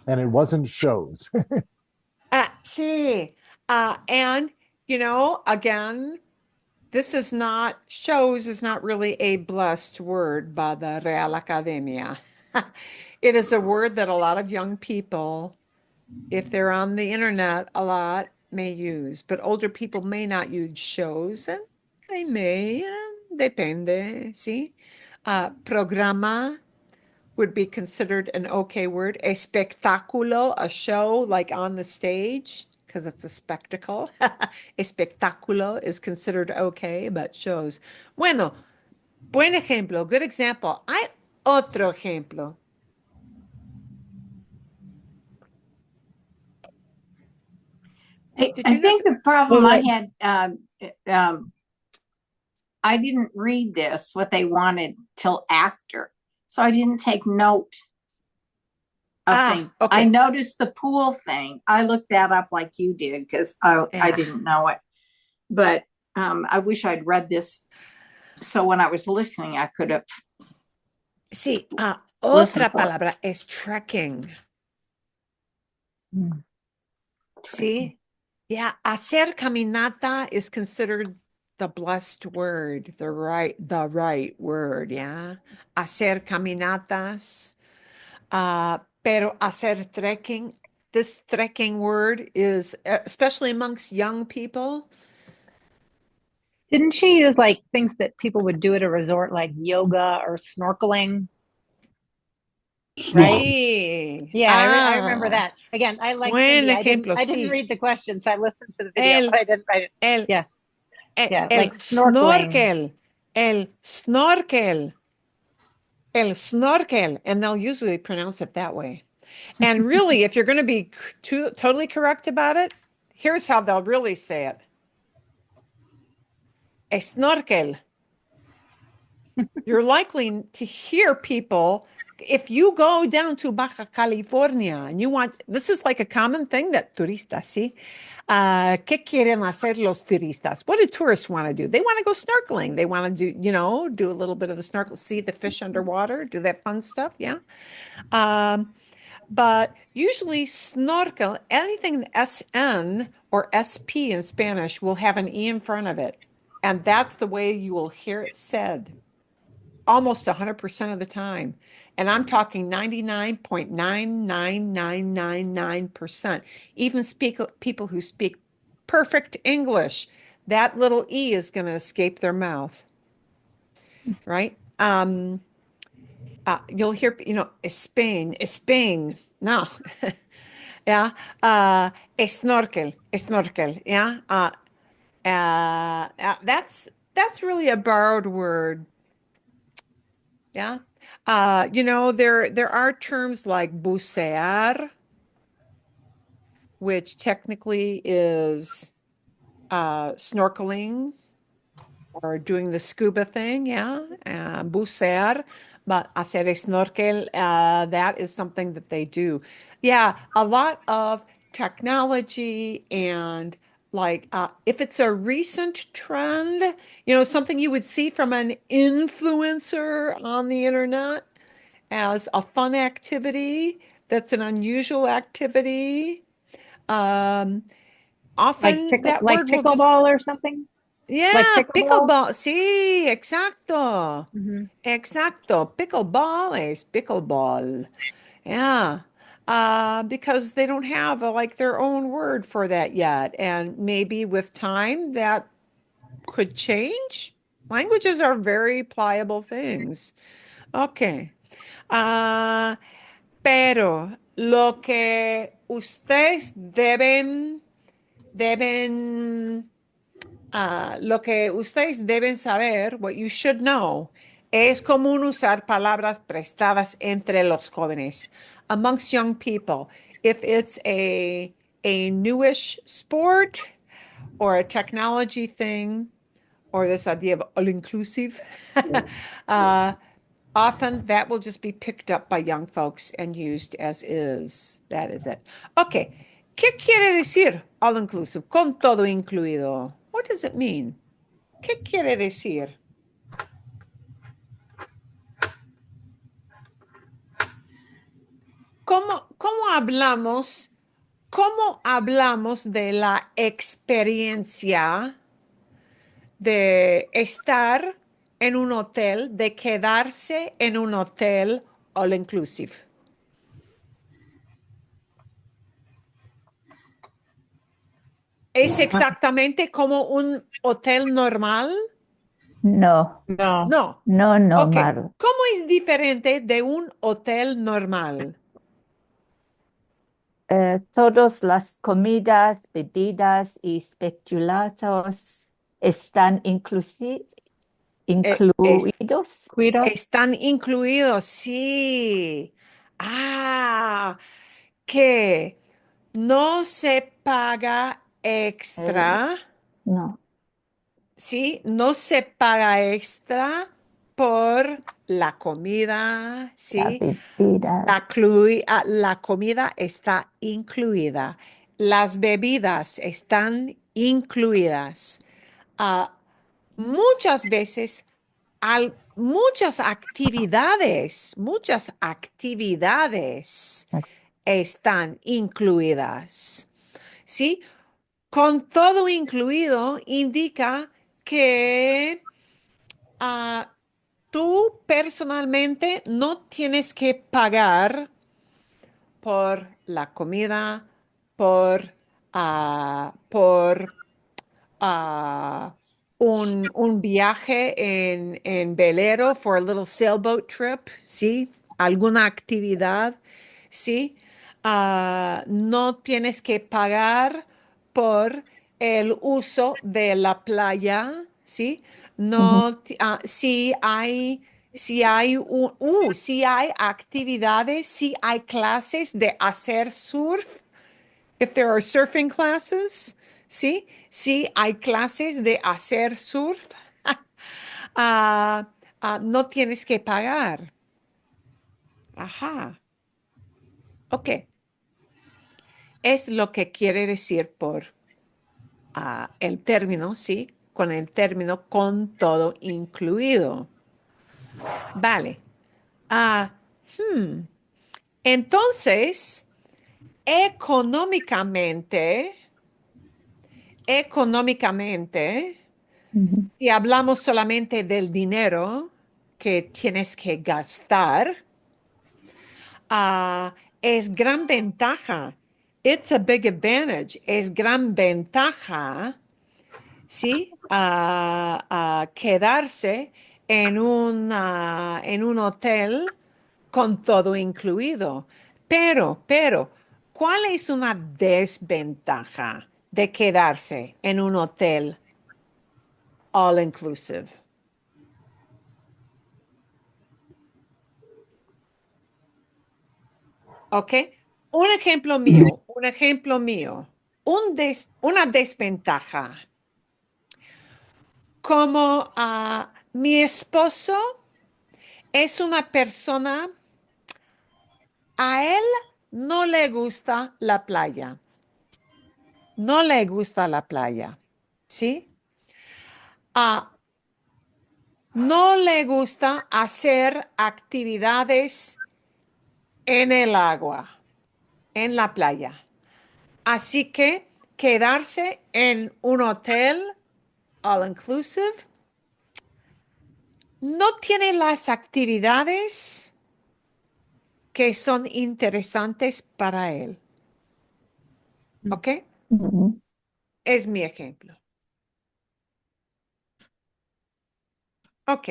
and it wasn't shows. See, and again, shows is not really a blessed word by the Real Academia. It is a word that a lot of young people, if they're on the internet a lot, may use, but older people may not use shows, and they may, depende, see? Programa would be considered an okay word. Espectáculo, a show like on the stage, because it's a spectacle. Espectáculo is considered okay, but shows. Bueno, buen ejemplo, good example. Hay otro ejemplo. I think the problem I had, I didn't read this, what they wanted till after. So I didn't take note of things. Okay. I noticed the pool thing. I looked that up like you did because I didn't know it. But I wish I'd read this. So when I was listening, I could have. Sí, Listen otra for it. palabra es trekking. See? Yeah, hacer caminata is considered the blessed word, the right word, yeah. Hacer caminatas. Pero hacer trekking, this trekking word is, especially amongst young people. Didn't she use like things that people would do at a resort, like yoga or snorkeling? Right? Sí. Yeah, I remember that. Again, I like Buen Cindy. ejemplo, I didn't sí. read the questions. I listened to the video, but I didn't write it. El, Yeah, el, yeah, el like snorkeling. snorkel, el snorkel, el snorkel, and they'll usually pronounce it that way. And really, if you're going to be totally correct about it, here's how they'll really say it. A snorkel. You're likely to hear people, if you go down to Baja California and you want, this is like a common thing that turistas, ¿sí? ¿Qué quieren hacer los turistas? What do tourists want to do? They want to go snorkeling. They want to do a little bit of the snorkel, see the fish underwater, do that fun stuff. Yeah. But usually snorkel, anything SN or SP in Spanish will have an E in front of it. And that's the way you will hear it said almost 100% of the time. And I'm talking 99.99999%. Even people who speak perfect English, that little E is going to escape their mouth, right? You'll hear, Spain. No. Yeah. Snorkel. Yeah. That's really a borrowed word. Yeah. There are terms like bucear, which technically is snorkeling or doing the scuba thing. Yeah. Bucear, but hacer snorkel, that is something that they do. Yeah. A lot of technology and like if it's a recent trend, something you would see from an influencer on the internet as a fun activity that's an unusual activity. Um, Often that Like word will just, pickleball or something. Like yeah, pickleball. pickleball. Sí, exacto. Mm-hmm. Exacto. Pickleball is pickleball. Yeah. Because they don't have like their own word for that yet. And maybe with time that could change. Languages are very pliable things. Okay. Uh, Pero lo que ustedes lo que ustedes deben saber, what you should know, es común usar palabras prestadas entre los jóvenes, amongst young people. If it's a newish sport or a technology thing, or this idea of all-inclusive, uh, often that will just be picked up by young folks and used as is. That is it. Okay. ¿Qué quiere decir all-inclusive? Con todo incluido. What does it mean? ¿Qué quiere decir? ¿Cómo cómo hablamos de la experiencia de estar en un hotel, de quedarse en un hotel all-inclusive? ¿Es exactamente como un hotel normal? No, No. No. no, no, Ok. Mar. ¿Cómo es diferente de un hotel normal? Todas las comidas, bebidas y especulatos están Eh, es- incluidos. Cuidos. Están incluidos, sí. Que no se paga extra. No. ¿Sí? No se paga extra por la comida, La ¿sí? bebida. La comida está incluida. Las bebidas están incluidas. Ah, muchas veces, muchas actividades están incluidas. ¿Sí? Con todo incluido indica que tú personalmente no tienes que pagar por la comida, por ah, un viaje en velero for a little sailboat trip, ¿sí? Alguna actividad, ¿sí? No tienes que pagar por el uso de la playa, ¿sí? Ujú, No, si hay actividades, si hay clases de hacer surf, if there are surfing classes, ¿sí? Sí, hay clases de hacer surf. No tienes que pagar. Ajá. Ok. Es lo que quiere decir por el término, ¿sí? Con el término con todo incluido. Vale. Ah, hmm. Entonces, económicamente, económicamente, ujú, y hablamos solamente del dinero que tienes que gastar, ah, es gran ventaja. It's a big advantage. Es gran ventaja, ¿sí? Quedarse en un hotel con todo incluido. Pero, ¿cuál es una desventaja de quedarse en un hotel all inclusive? ¿Ok? Un ejemplo mío, una desventaja. Como mi esposo es una persona, a él no le gusta la playa, no le gusta la playa, ¿sí? Ah, no le gusta hacer actividades en el agua, en la playa. Así que quedarse en un hotel all inclusive no tiene las actividades que son interesantes para él. ¿Ok? ujú. Es mi ejemplo. Ok.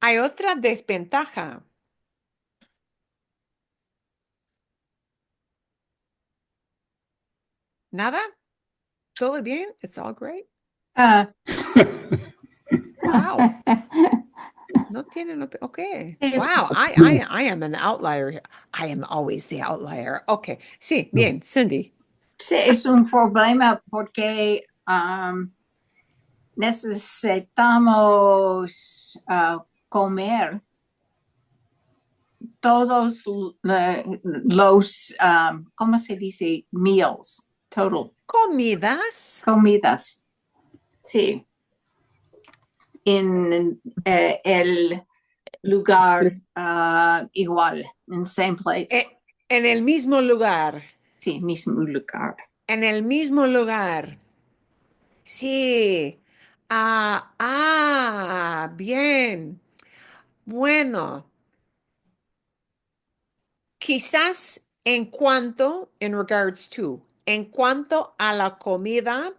Hay otra desventaja. ¿Nada? ¿Todo bien? It's all great. Uh, Wow. No tienen okay. es, Wow. I am an outlier here. I am always the outlier. Okay. Sí, bien, Cindy. sí, es un problema porque necesitamos comer todos los, ¿cómo se dice? Meals, total, Comidas. comidas, sí, en el lugar igual, en same place, En el mismo lugar. sí, mismo lugar. En el mismo lugar. Sí. Bien. Bueno, quizás en cuanto a la comida,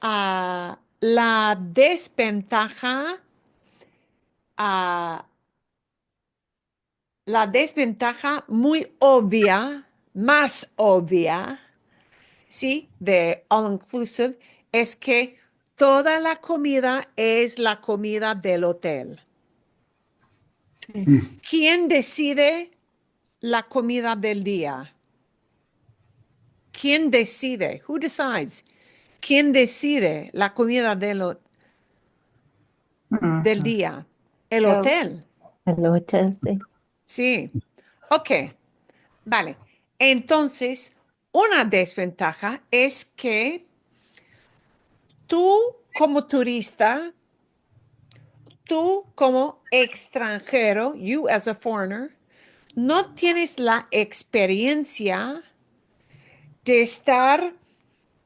la desventaja, ah, la desventaja muy obvia, más obvia, ¿sí? De all inclusive, es que toda la comida es la comida del hotel. ¿Quién decide la comida del día? ¿Quién decide? Who decides? ¿Quién decide la comida del día? El hotel. El hotel, sí. Sí. Ok, vale. Entonces, una desventaja es que tú como turista, tú como extranjero, you as a foreigner, no tienes la experiencia de estar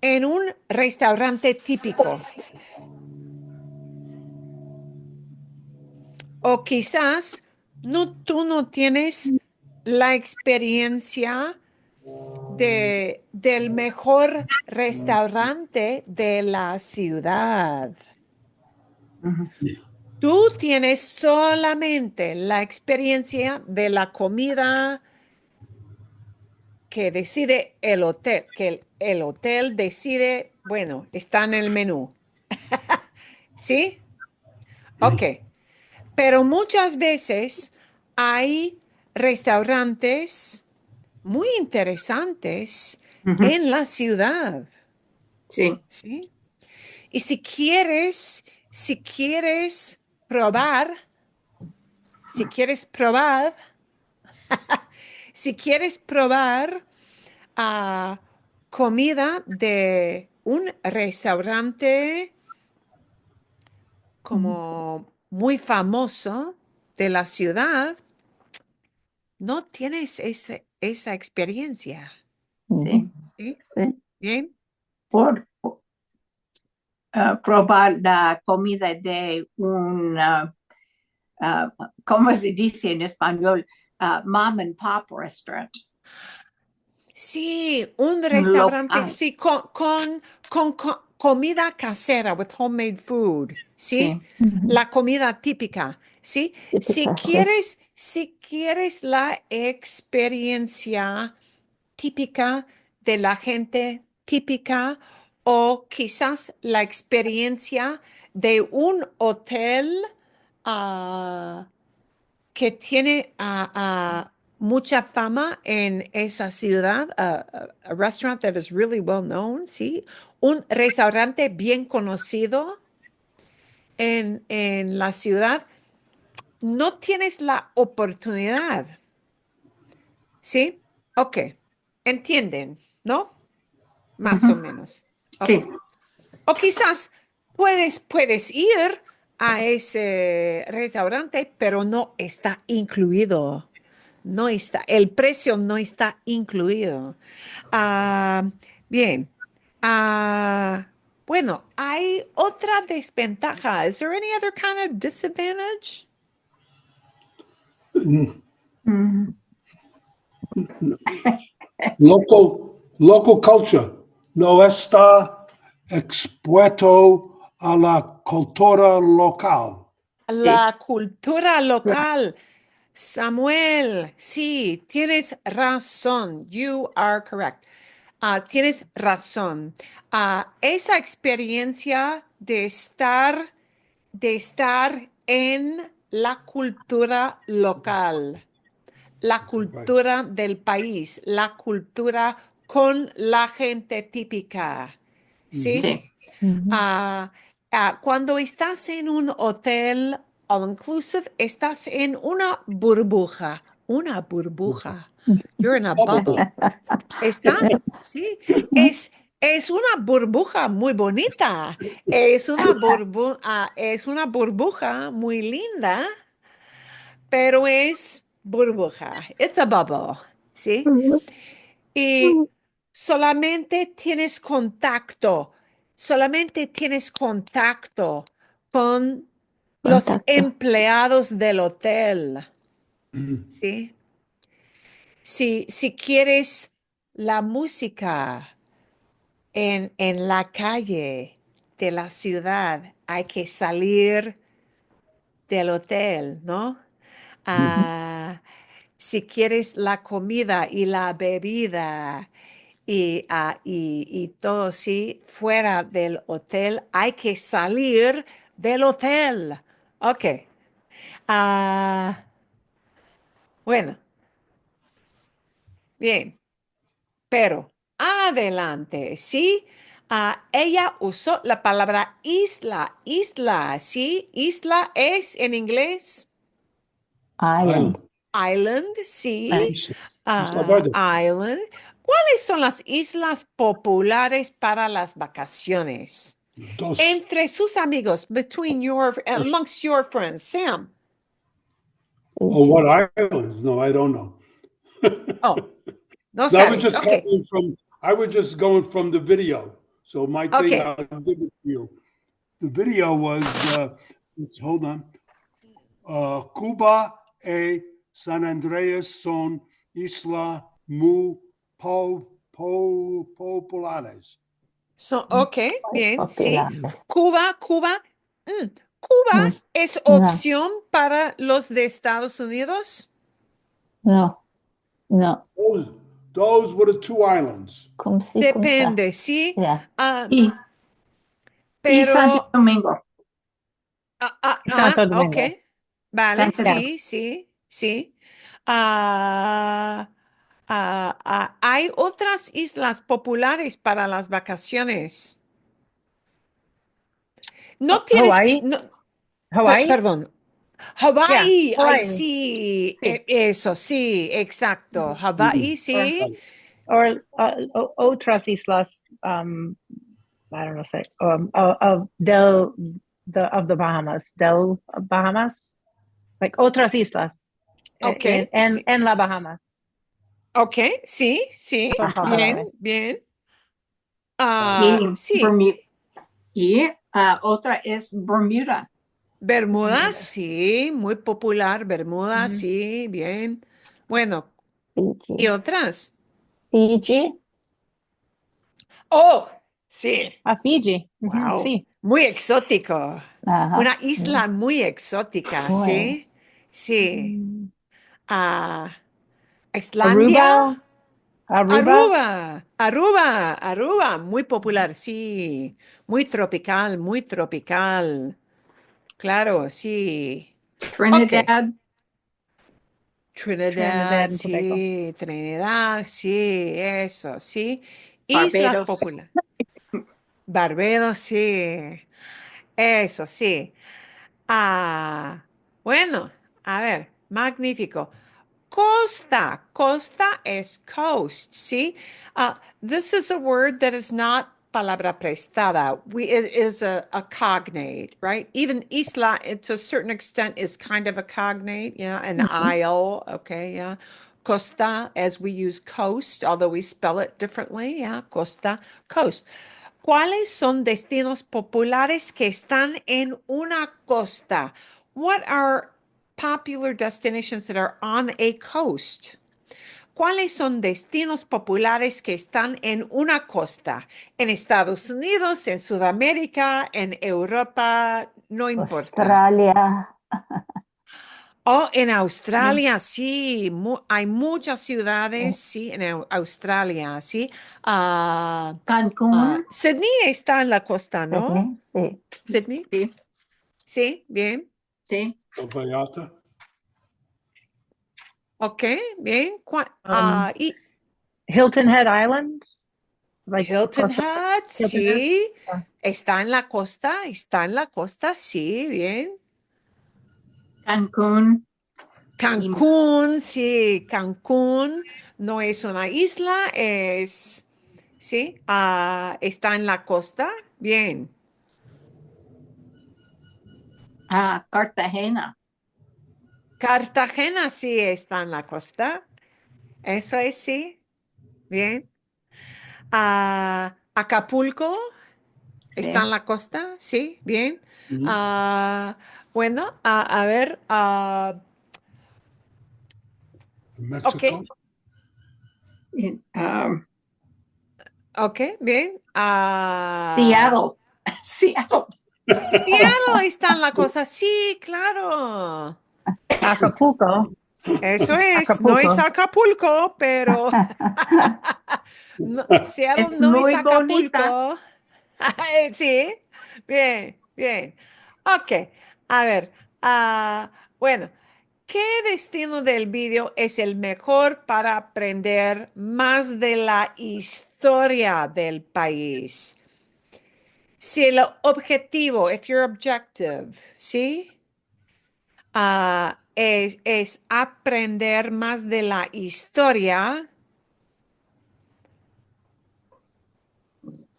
en un restaurante típico. O quizás tú no tienes la experiencia del mejor restaurante de la ciudad. Tú tienes solamente la experiencia de la comida que decide el hotel, que el hotel decide, bueno, está en el menú. ¿Sí? Ok. Pero muchas veces hay restaurantes muy interesantes en la ciudad, Sí. ¿sí? Y si quieres probar, si quieres probar, si quieres probar comida de un restaurante Mm, como muy famoso de la ciudad, no tienes esa experiencia. ujú, Sí. ¿Sí? sí. Bien. Por probar la comida de un, ¿cómo se dice en español? Mom and pop restaurant, Sí, un un restaurante, local. sí, con comida casera, with homemade food, Sí. ¿sí? Ujú. La comida típica, ¿sí? Si Típica, sí. quieres, si quieres la experiencia típica de la gente típica o quizás la experiencia de un hotel, ah, que tiene mucha fama en esa ciudad, a restaurant that is really well known, ¿sí? Un restaurante bien conocido en la ciudad, no tienes la oportunidad, ¿sí? Ok, entienden, ¿no? Más o Ujú. menos. Ok. Sí. O quizás puedes ir a ese restaurante, pero no está incluido. No está, el precio no está incluido. Ah, bien. Ah, bueno, hay otra desventaja. Is there any other kind of disadvantage? Mm. Local culture no está expuesto a la cultura local. Sí. La cultura local. Samuel, sí, tienes razón. You are correct. Tienes razón. Esa experiencia de estar en la cultura local, la Right. cultura del país, la cultura con la gente típica, ¿sí? Sí. Ujú. Ah, cuando estás en un hotel all inclusive, estás en una burbuja, una burbuja. You're in a Bubble. bubble. ¿Está? Sí. Es una burbuja muy bonita. Es una burbuja muy linda, pero es burbuja. It's a bubble. ¿Sí? Y solamente tienes contacto con los Contacto. empleados del hotel, ¿sí? Si quieres la música en la calle de la ciudad, hay que salir del hotel, ¿no? Ujú. Ah, si quieres la comida y la bebida y todo, sí, fuera del hotel, hay que salir del hotel. Ok. Ah, bueno, bien, pero Adelante, ¿sí? Ella usó la palabra isla, isla, ¿sí? Isla es en inglés Island. island, ¿sí? Isla Verde. Island. ¿Cuáles son las islas populares para las vacaciones? Dos. Entre sus amigos, amongst your friends, Sam. Oh, what islands? No, I don't know. Oh, no No, sabes. Ok, I was just going from the video. So my thing, ok. I'll give it to you. The video was, hold on. Cuba e San Andreas son isla muy populares. Ok, bien, sí. Populares. Cuba. Cuba Mm, es No, opción para los de Estados Unidos. no, no. Those were the two islands. Como si, como ça. Depende, sí. Yeah. Ah, Y Santo pero, Domingo. Santo ok. Domingo. Vale, Santo Yeah. sí, sí, sí. Ah, hay otras islas populares para las vacaciones. No tienes que, Hawaii. no, Hawaii. perdón. Yeah. Hawái, ay, Hawaii. sí, Sí. eso, sí, exacto. Mhm. Hawái, Or sí. otras islas. I don't know. Say of the Bahamas. Del Bahamas. Like otras islas. Ok, sí. En la Bahamas. Ok, sí, sí, Son bien, populares. bien. Y Sí, otra es Bermuda. Bermuda, Bermuda. sí, muy popular. Bermuda, Mhm. sí, bien. Bueno, ¿y Fiji. otras? Fiji. Oh, sí, Fiji. Mhm. wow, Sí. muy exótico. Ajá. Una isla muy exótica, Muy. ¿sí? Sí. Mm. Ah, Aruba. Islandia. Aruba. Aruba, muy popular, sí, muy tropical, muy tropical. Claro, sí. Ok, Trinidad. Trinidad, Trinidad and Tobago. sí, Trinidad, sí, eso, sí. Islas Barbados. populares. Barbados, sí, eso, sí. Ah, bueno, a ver, magnífico. Costa es coast, see? This is a word that is not palabra prestada. It is a cognate, right? Even isla, to a certain extent, is kind of a cognate, yeah, an isle, okay, yeah. Costa, as we use coast, although we spell it differently, yeah, costa, coast. ¿Cuáles son destinos populares que están en una costa? What are popular destinations that are on a coast? ¿Cuáles son destinos populares que están en una costa? En Estados Unidos, en Sudamérica, en Europa, no importa. Australia. Oh, en Australia, sí, hay muchas ciudades, sí, en Australia, sí. Cancún. Sydney está en la costa, ¿no? Sydney. Sí. Sydney, Sí, sí, bien. sí. Vallarta. Ok, bien. Um, Y Hilton Head Island. Like Hilton Head, Hilton Head. sí. Está en la costa, sí, bien. Cancún. Y Cancún, sí, Cancún no es una isla, sí, está en la costa, bien. Cartagena. Cartagena, sí, está en la costa, eso es, sí, bien. Acapulco, está Sí. en la costa, sí, bien. Mhm. Ah, bueno, a ver, ok, Mexico. Um, ok, bien. Seattle. Seattle. Seattle está en la costa, sí, claro. Acapulco. Eso es, no es Acapulco. Acapulco, pero Seattle Es no es muy bonita. Acapulco. Sí, bien, bien. Ok, a ver, bueno. ¿qué destino del video es el mejor para aprender más de la historia del país? Si el objetivo, if your objective, ¿sí? Es aprender más de la historia,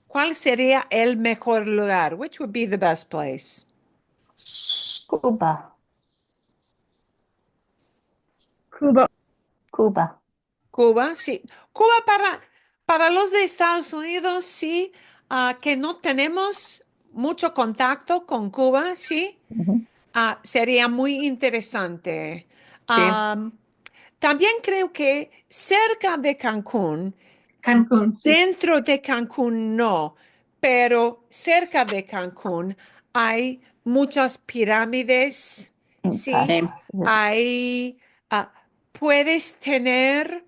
¿cuál sería el mejor lugar? Which would be the best place? Cuba. Cuba. Cuba. Cuba, sí. Cuba para los de Estados Unidos, sí, que no tenemos mucho contacto con Cuba, sí. Ujú. Sería muy interesante. Sí. Am, También creo que cerca de Cancún, Cancún, sí. dentro de Cancún no, pero cerca de Cancún hay muchas pirámides, sí. Sí. Incas. Hay, ah, puedes tener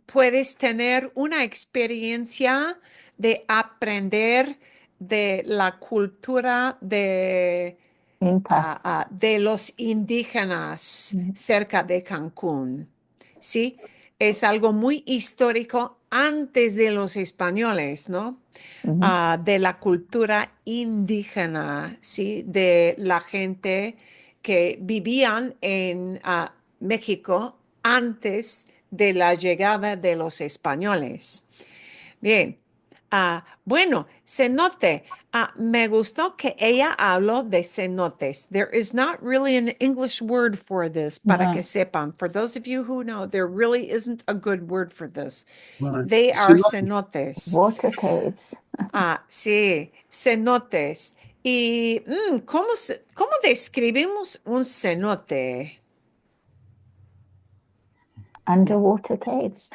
puedes tener una experiencia de aprender de la cultura Incas. de los indígenas Ujú. cerca de Cancún. ¿Sí? Es algo muy histórico antes de los españoles, ¿no? Ujú. De la cultura indígena, ¿sí? De la gente que vivían en México antes de la llegada de los españoles. Bien. Bueno, cenote. Me gustó que ella habló de cenotes. There is not really an English word for this, para que No. sepan. For those of you who know, there really isn't a good word for this. Right. They are Cenote. cenotes. Water caves. Sí, cenotes. ¿Y cómo describimos un cenote? Underwater caves.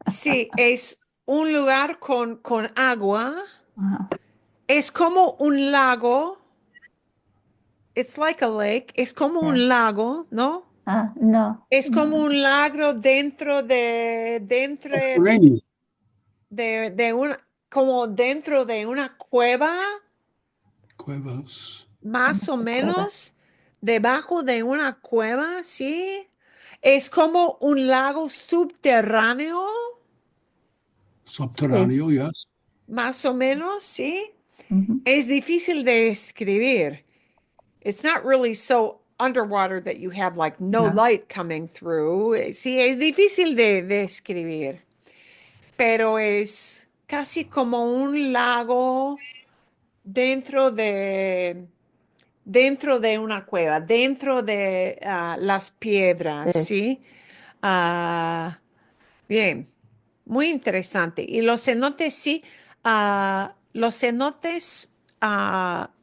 Sí, es un lugar con agua. Ajá. Es como un lago. It's like a lake. Es como Yeah. un lago, ¿no? No. Es como No. un lago Subterráneo. de una, como dentro de una cueva, Cuevas. más o Una cueva. menos, debajo de una cueva, ¿sí? Es como un lago subterráneo, Sí. Subterráneo, yes. más o menos, ¿sí? Ujú. Es difícil de escribir. It's not really so underwater that you have like no No. light coming through. Sí, es difícil de escribir, pero es casi como un lago dentro dentro de una cueva, dentro de las piedras, Sí. ¿sí? Ah, bien, muy interesante. Y los cenotes, sí, los cenotes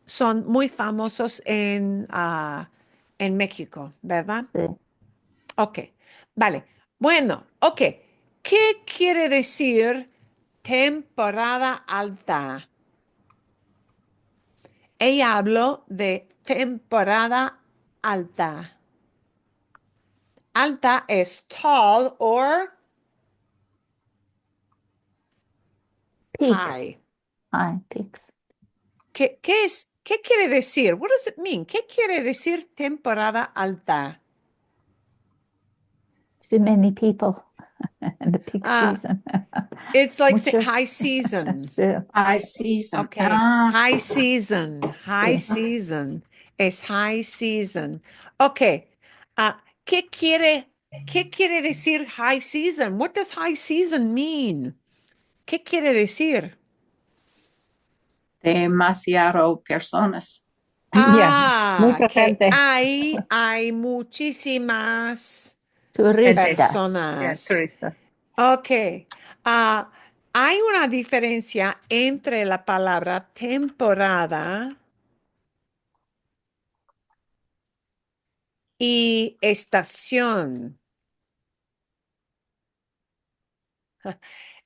son muy famosos en México, ¿verdad? Sí. Ok, vale. Bueno, ok. ¿Qué quiere decir temporada alta? Ella habló de temporada alta. Alta es tall or Peak. high. High peaks. ¿Qué quiere decir? What does it mean? ¿Qué quiere decir temporada alta? Too many people in the peak Uh, season. it's like Muchos. high season. Sí. High season. Okay, high season, high Sí. season. Es high season. Okay, ¿qué qué quiere decir high season? What does high season mean? ¿Qué quiere decir? Demasiado personas. Yeah. Mucha Que gente. hay muchísimas Gente. Turistas. Yeah, personas. turista. Ok. Ah, hay una diferencia entre la palabra temporada y estación.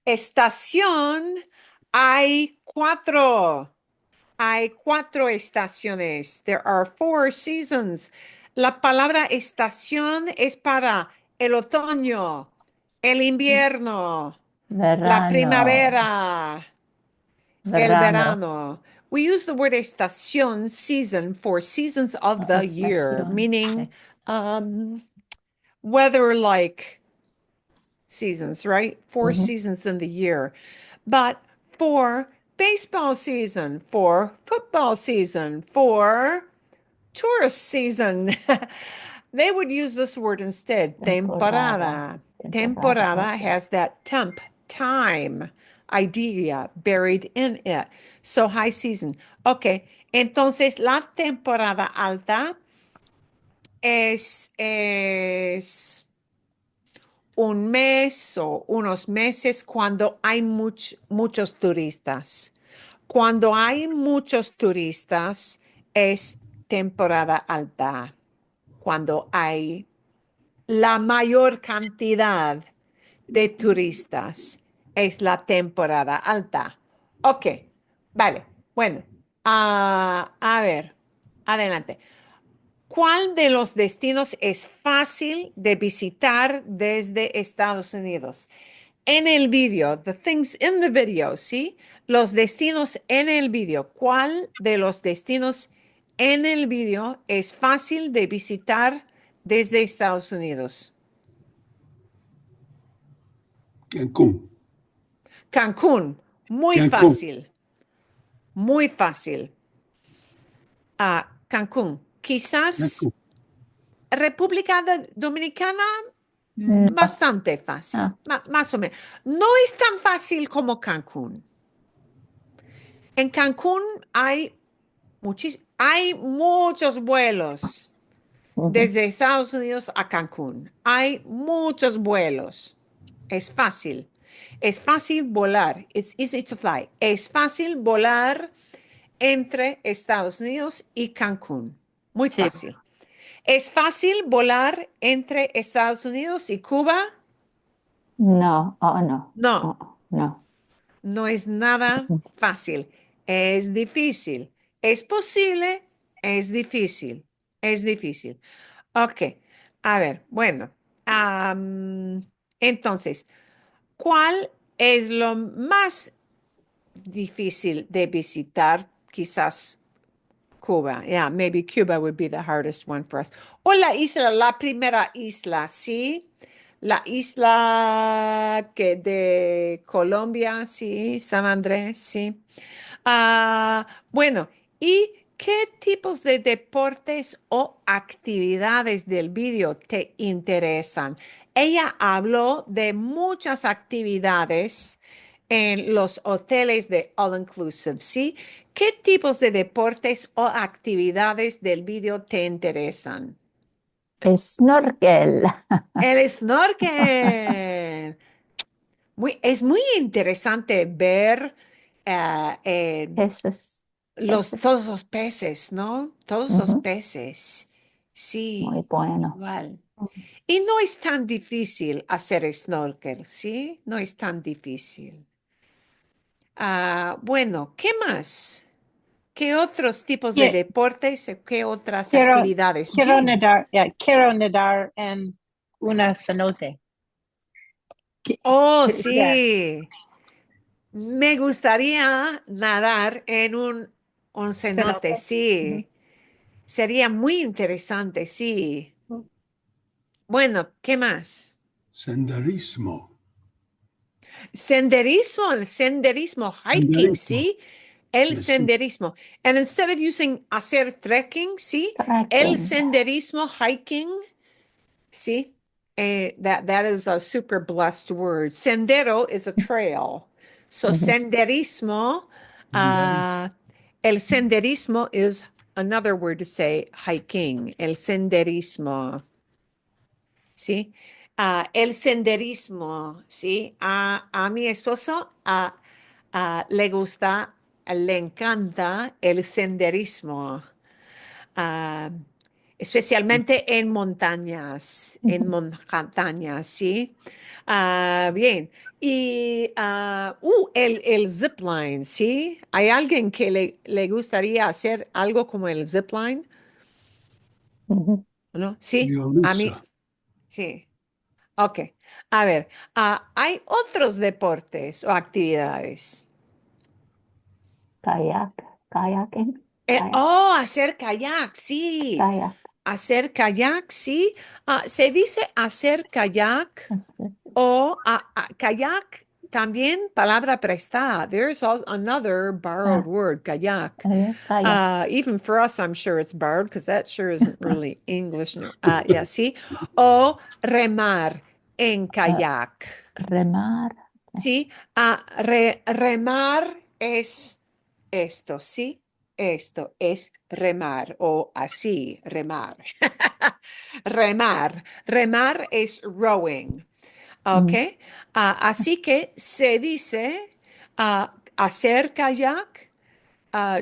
Estación, hay cuatro. Hay cuatro estaciones. There are four seasons. La palabra estación es para el otoño, el invierno, la Verano. primavera, el Verano. verano. we use the word estación, season, for seasons of the year, Estación, meaning okay. weather like seasons, right? 4 Mhm. seasons in the year. But for baseball season, for football season, for tourist season, they would use this word instead, temporada. Temporada Okay. has that temp, time idea buried in it. So high season. Ok, entonces la temporada alta es un mes o unos meses cuando hay muchos turistas. Cuando hay muchos turistas es temporada alta. Cuando hay la mayor cantidad de turistas es la temporada alta. Ok, vale. Bueno, a ver, adelante. ¿Cuál de los destinos es fácil de visitar desde Estados Unidos? En el video, the things in the video, ¿sí? Los destinos en el video. ¿Cuál de los destinos en el video es fácil de visitar desde Estados Unidos? Cancún. Cancún, muy Cancún. fácil, muy fácil. Cancún, quizás Cancún. República Dominicana, No, bastante fácil, no. más o menos. No es tan fácil como Cancún. En Cancún hay muchos vuelos Mhm. desde Estados Unidos a Cancún. Hay muchos vuelos. Es fácil. Es fácil volar. It's easy to fly. Es fácil volar entre Estados Unidos y Cancún. Muy Sí. fácil. ¿Es fácil volar entre Estados Unidos y Cuba? No, oh no, No, oh, no. no es nada Mhm. fácil. Es difícil. Es posible, es difícil. Es difícil. Ok, a ver, bueno. Entonces, ¿cuál es lo más difícil de visitar? Quizás Cuba. Yeah, maybe Cuba would be the hardest one for us. O la isla, la primera isla, ¿sí? La isla que de Colombia, sí, San Andrés, sí. Bueno, ¿y qué tipos de deportes o actividades del vídeo te interesan? Ella habló de muchas actividades en los hoteles de All Inclusive, ¿sí? ¿Qué tipos de deportes o actividades del vídeo te interesan? Snorkel. El snorkel. Es muy interesante ver Peces, todos peces. los peces, ¿no? Todos los Ujú. peces. Muy Sí, bueno. igual. Y no es tan difícil hacer snorkel, ¿sí? No es tan difícil. Bueno, ¿qué más? ¿Qué otros tipos de Qui- deportes? ¿Qué otras Quiero, actividades? quiero Jean. nadar, quiero nadar en una cenote. Oh, Yeah, sí. Me gustaría nadar en un cenote, cenote. sí. Sería muy interesante, sí. Bueno, ¿qué más? Senderismo. Senderismo, el senderismo, hiking, Senderismo. ¿sí? El Yes. senderismo. And instead of using hacer trekking, ¿sí? El Trekking. senderismo, hiking, ¿sí? That is a super blessed word. Sendero is a trail. So Mhm. senderismo, Senderismo. el senderismo is another word to say hiking. El senderismo. ¿Sí? El senderismo, ¿sí? A mi esposo le gusta, le encanta el senderismo, ah, especialmente Mhm. ¿sí? Bien. Y el zip line, ¿sí? ¿Hay alguien que le gustaría hacer algo como el zip line? Mhm. ¿No? Sí, a mí, Tirolesa. sí. Ok, a ver, ¿hay otros deportes o actividades? Kayak. Kayaking. Hacer kayak, sí. Kayak. Hacer kayak, sí. Se dice hacer kayak o kayak también palabra prestada. There's also another borrowed word, kayak. Kayak. Even for us, I'm sure it's borrowed because that sure isn't really English. No. Yeah, sí. O remar en kayak. Remar. Sí. Remar es esto, ¿sí? Esto es remar o así, remar. Remar. Remar es rowing. ¿Ok? Así que se dice hacer kayak,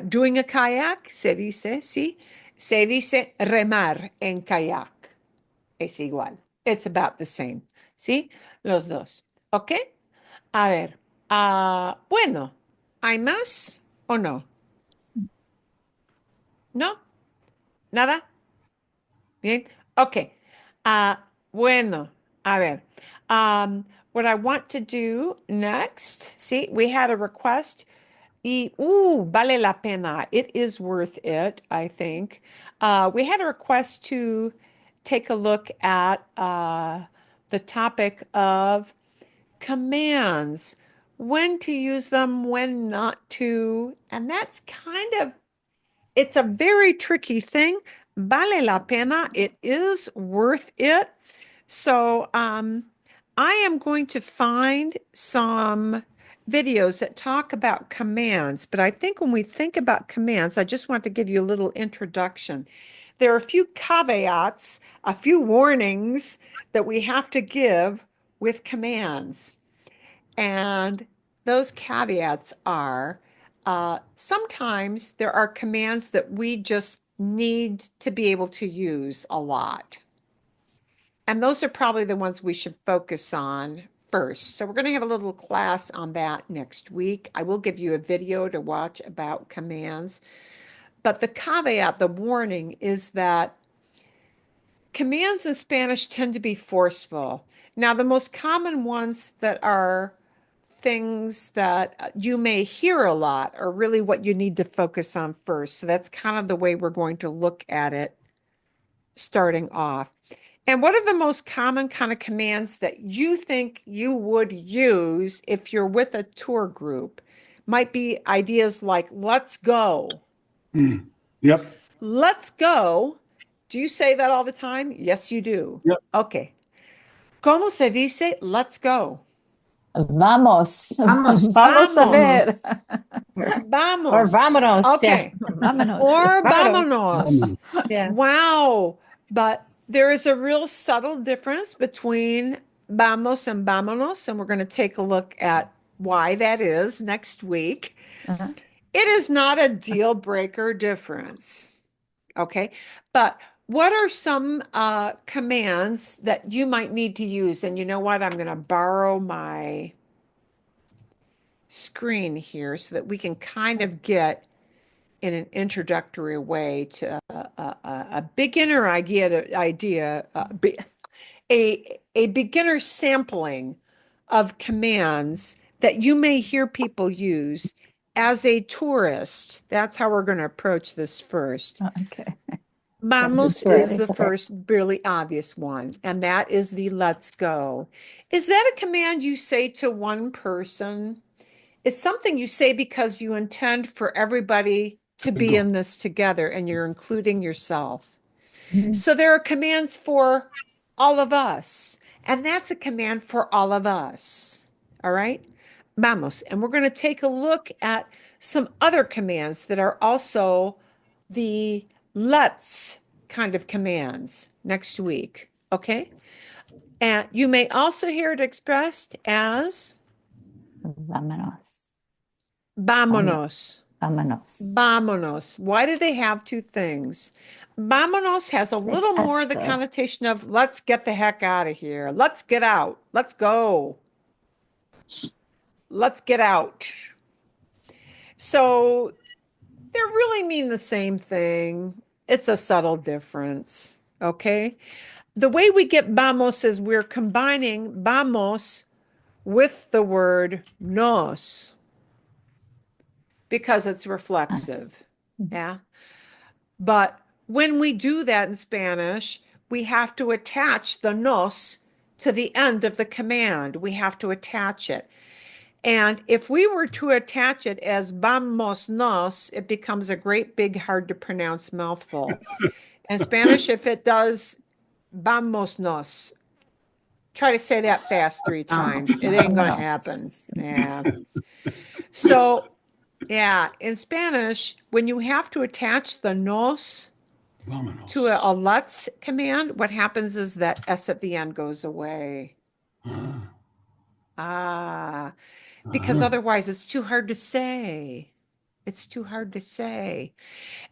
doing a kayak, se dice, ¿sí? Se dice remar en kayak. Es igual. It's about the same. ¿Sí? Los dos. ¿Ok? A ver. Bueno, ¿hay más o no? ¿No? ¿Nada? Bien. Ok. Bueno, a ver. What I want to do next, see, we had a request. Vale la pena. It is worth it, I think. We had a request to take a look at the topic of commands, when to use them, when not to. And that's kind of, it's a very tricky thing. Vale la pena. It is worth it. So I am going to find some videos that talk about commands, but I think when we think about commands, I just want to give you a little introduction. There are a few caveats, a few warnings that we have to give with commands. And those caveats are sometimes there are commands that we just need to be able to use a lot. And those are probably the ones we should focus on first. So we're going to have a little class on that next week. I will give you a video to watch about commands. But the caveat, the warning, is that commands in Spanish tend to be forceful. Now, the most common ones that are things that you may hear a lot are really what you need to focus on first. So that's kind of the way we're going to look at it starting off. And what are the most common kind of commands that you think you would use if you're with a tour group? Might be ideas like, let's go. Yep. Let's go. Do you say that all the time? Yes, you do. Yep. Okay. ¿Cómo se dice let's go? Vamos. Vamos. Vamos a ver. Vamos. Or vámonos. Okay. Vámonos. Or Vámonos. vámonos. Yeah. Wow. But there is a real subtle difference between vamos and vámonos, and we're going to take a look at why that is next week. Uh-huh. It is not a deal breaker difference. Okay. But what are some commands that you might need to use? And you know what? I'm going to borrow my screen here so that we can kind of get in an introductory way to a beginner a beginner sampling of commands that you may hear people use as a tourist. That's how we're going to approach this first. Okay. Vamos is the first really obvious one, and that is the let's go. Is that a command you say to one person? Is something you say because you intend for everybody to be in this together and you're including yourself. So there are commands for all of us, and that's a command for all of us. All right? Vamos. And we're going to take a look at some other commands that are also the let's kind of commands next week. Okay? And you may also hear it expressed as Vámonos. vámonos. Vámonos. Vámonos. Why do they have two things? Vámonos has a little more the connotation of let's get the heck out of here. Let's get out. Let's go. Let's get out. So they really mean the same thing. It's a subtle difference. Okay. The way we get vamos is we're combining vamos with the word nos. because it's reflexive. Yeah. But when we do that in Spanish, we have to attach the nos to the end of the command. We have to attach it. And if we were to attach it as vamos nos, it becomes a great big hard to pronounce mouthful. In Spanish, if it does vamos nos, try to say that fast 3 times. It ain't going to happen. Vámonos. Yeah. So, yeah, in Spanish, when you have to attach the nos Vámonos. to a let's command, what happens is that S at the end goes away. Because otherwise it's too hard to say. It's too hard to say.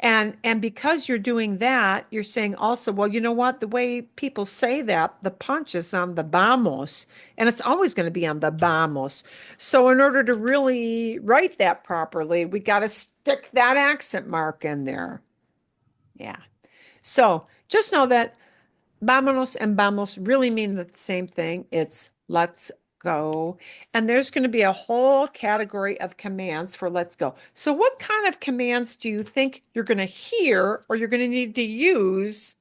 And because you're doing that, you're saying also, well, you know what? The way people say that, the punch is on the vamos, and it's always going to be on the vamos. So in order to really write that properly, we got to stick that accent mark in there. Yeah. So just know that vámonos and vamos really mean the same thing. It's let's go. And there's going to be a whole category of commands for let's go. So what kind of commands do you think you're going to hear or you're going to need to use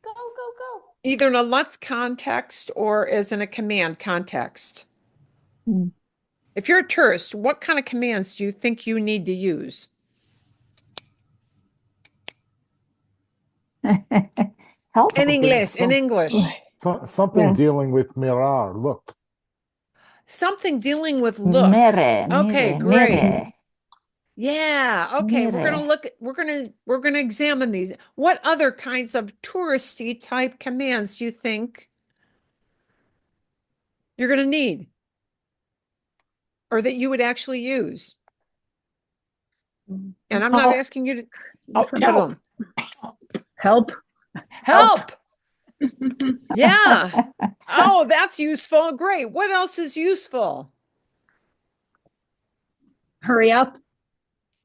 Go, go, go. either in a let's context or as in a command context? Mm. If you're a tourist, what kind of commands do you think you need to use? Help. In English, in Some- English. something Yeah. dealing with mirar, look. Something dealing with look. Mire, Okay, mire, great. mire. Yeah, okay. We're gonna Mire. look, we're gonna examine these. What other kinds of touristy type commands do you think you're gonna need? Or that you would actually use? And I'm not Help. asking you to, oh, Help. pardon. Help. Help. Yeah. Oh, that's useful. Great. What else is useful? Hurry up.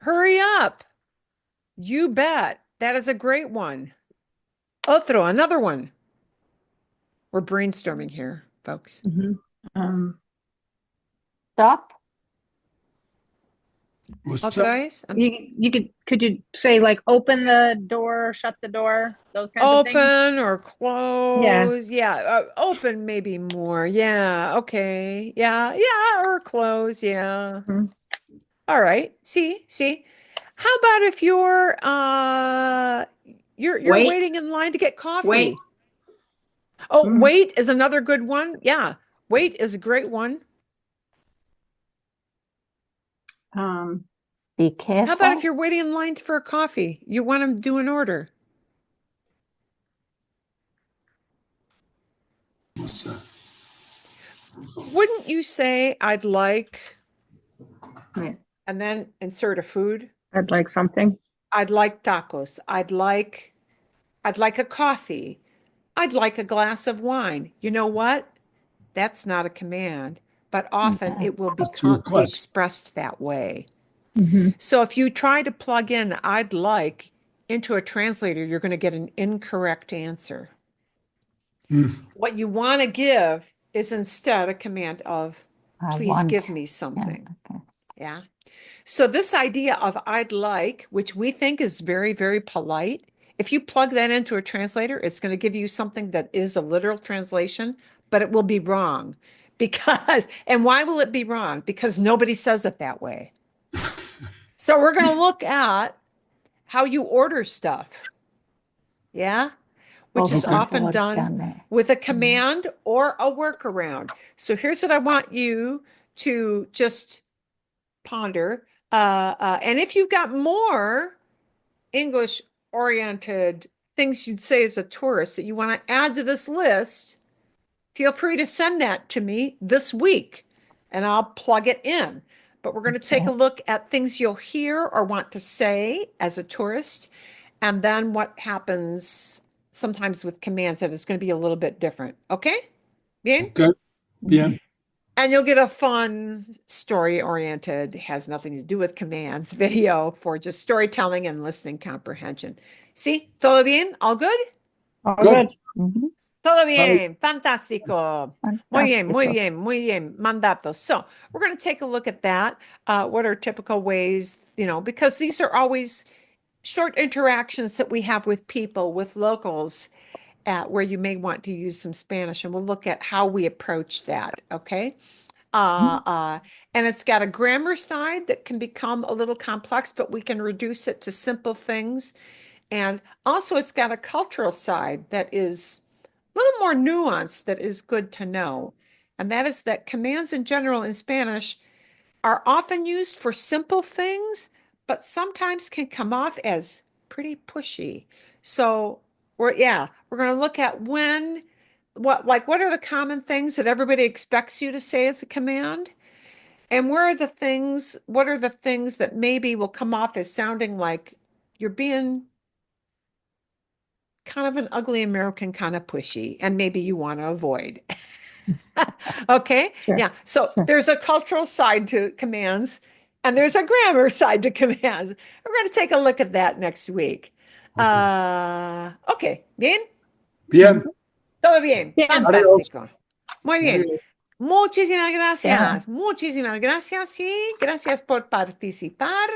Hurry up. You bet. That is a great one. Otro, another one. We're brainstorming here, folks. Um, Stop. What's Otra up? vez? could you say like open the door, shut the door, those kinds of things? Open or close. Yeah. Open maybe more. Yeah. Okay. Yeah. Yeah. Or close. Yeah. Mhm. All right. See. How about if you're you're Wait. waiting in line to get coffee? Wait. Oh, Mhm. wait is another good one. Yeah. Wait is a great one. Be How about if careful. you're waiting in line for a coffee? You want to do an order. What's that? Wouldn't you say I'd like, Yeah. and then insert a food? I'd like something. I'd like tacos. I'd like a coffee. I'd like a glass of wine. You know what? That's not a command, but often Yeah. it will That's a be request. expressed that way. Mhm. So if you try to plug in I'd like into a translator, you're going to get an incorrect answer. What you want to give is instead a command of I please want. give me Yeah. something. Okay. Yeah. So this idea of I'd like, which we think is very, very polite, if you plug that into a translator, it's going to give you something that is a literal translation, but it will be wrong. Because, and why will it be wrong? Because nobody says it that way. So we're going to look at how you order stuff. Yeah. Which is Okay. often done Ordame. with a command or a workaround. So here's what I want you to just ponder. And if you've got more English oriented things you'd say as a tourist that you want to add to this list, feel free to send that to me this week and I'll plug it in. But we're going to take a look at things you'll hear or want to say as a tourist, and then what happens sometimes with commands that is going to be a little bit different. Okay? Bien? Okay. Bien. And you'll get a fun story oriented, has nothing to do with commands video for just storytelling and listening comprehension. See, todo bien? All good? All Good. good. Mhm. Todo bien, fantástico. Muy bien, muy Fantastico. bien, muy bien. Mandatos. So we're going to take a look at that. What are typical ways, because these are always short interactions that we have with people, with locals, where you may want to use some Spanish, and we'll look at how we approach that, okay? And it's got a grammar side that can become a little complex, but we can reduce it to simple things. And also, it's got a cultural side that is a little more nuanced that is good to know. And that is that commands in general in Spanish are often used for simple things, but sometimes can come off as pretty pushy. So we're going to look at what are the common things that everybody expects you to say as a command? And what are the things that maybe will come off as sounding like you're being kind of an ugly American, kind of pushy, and maybe you want to avoid. Okay. Sure. Yeah. So Sure. there's a cultural side to commands and there's a grammar side to commands. We're going to take a look at that next week. Okay. Bien. Bien. Todo bien. Bien. Fantástico. Muy bien. Adiós. Muchísimas Yeah. gracias. Muchísimas gracias. Sí, gracias por participar.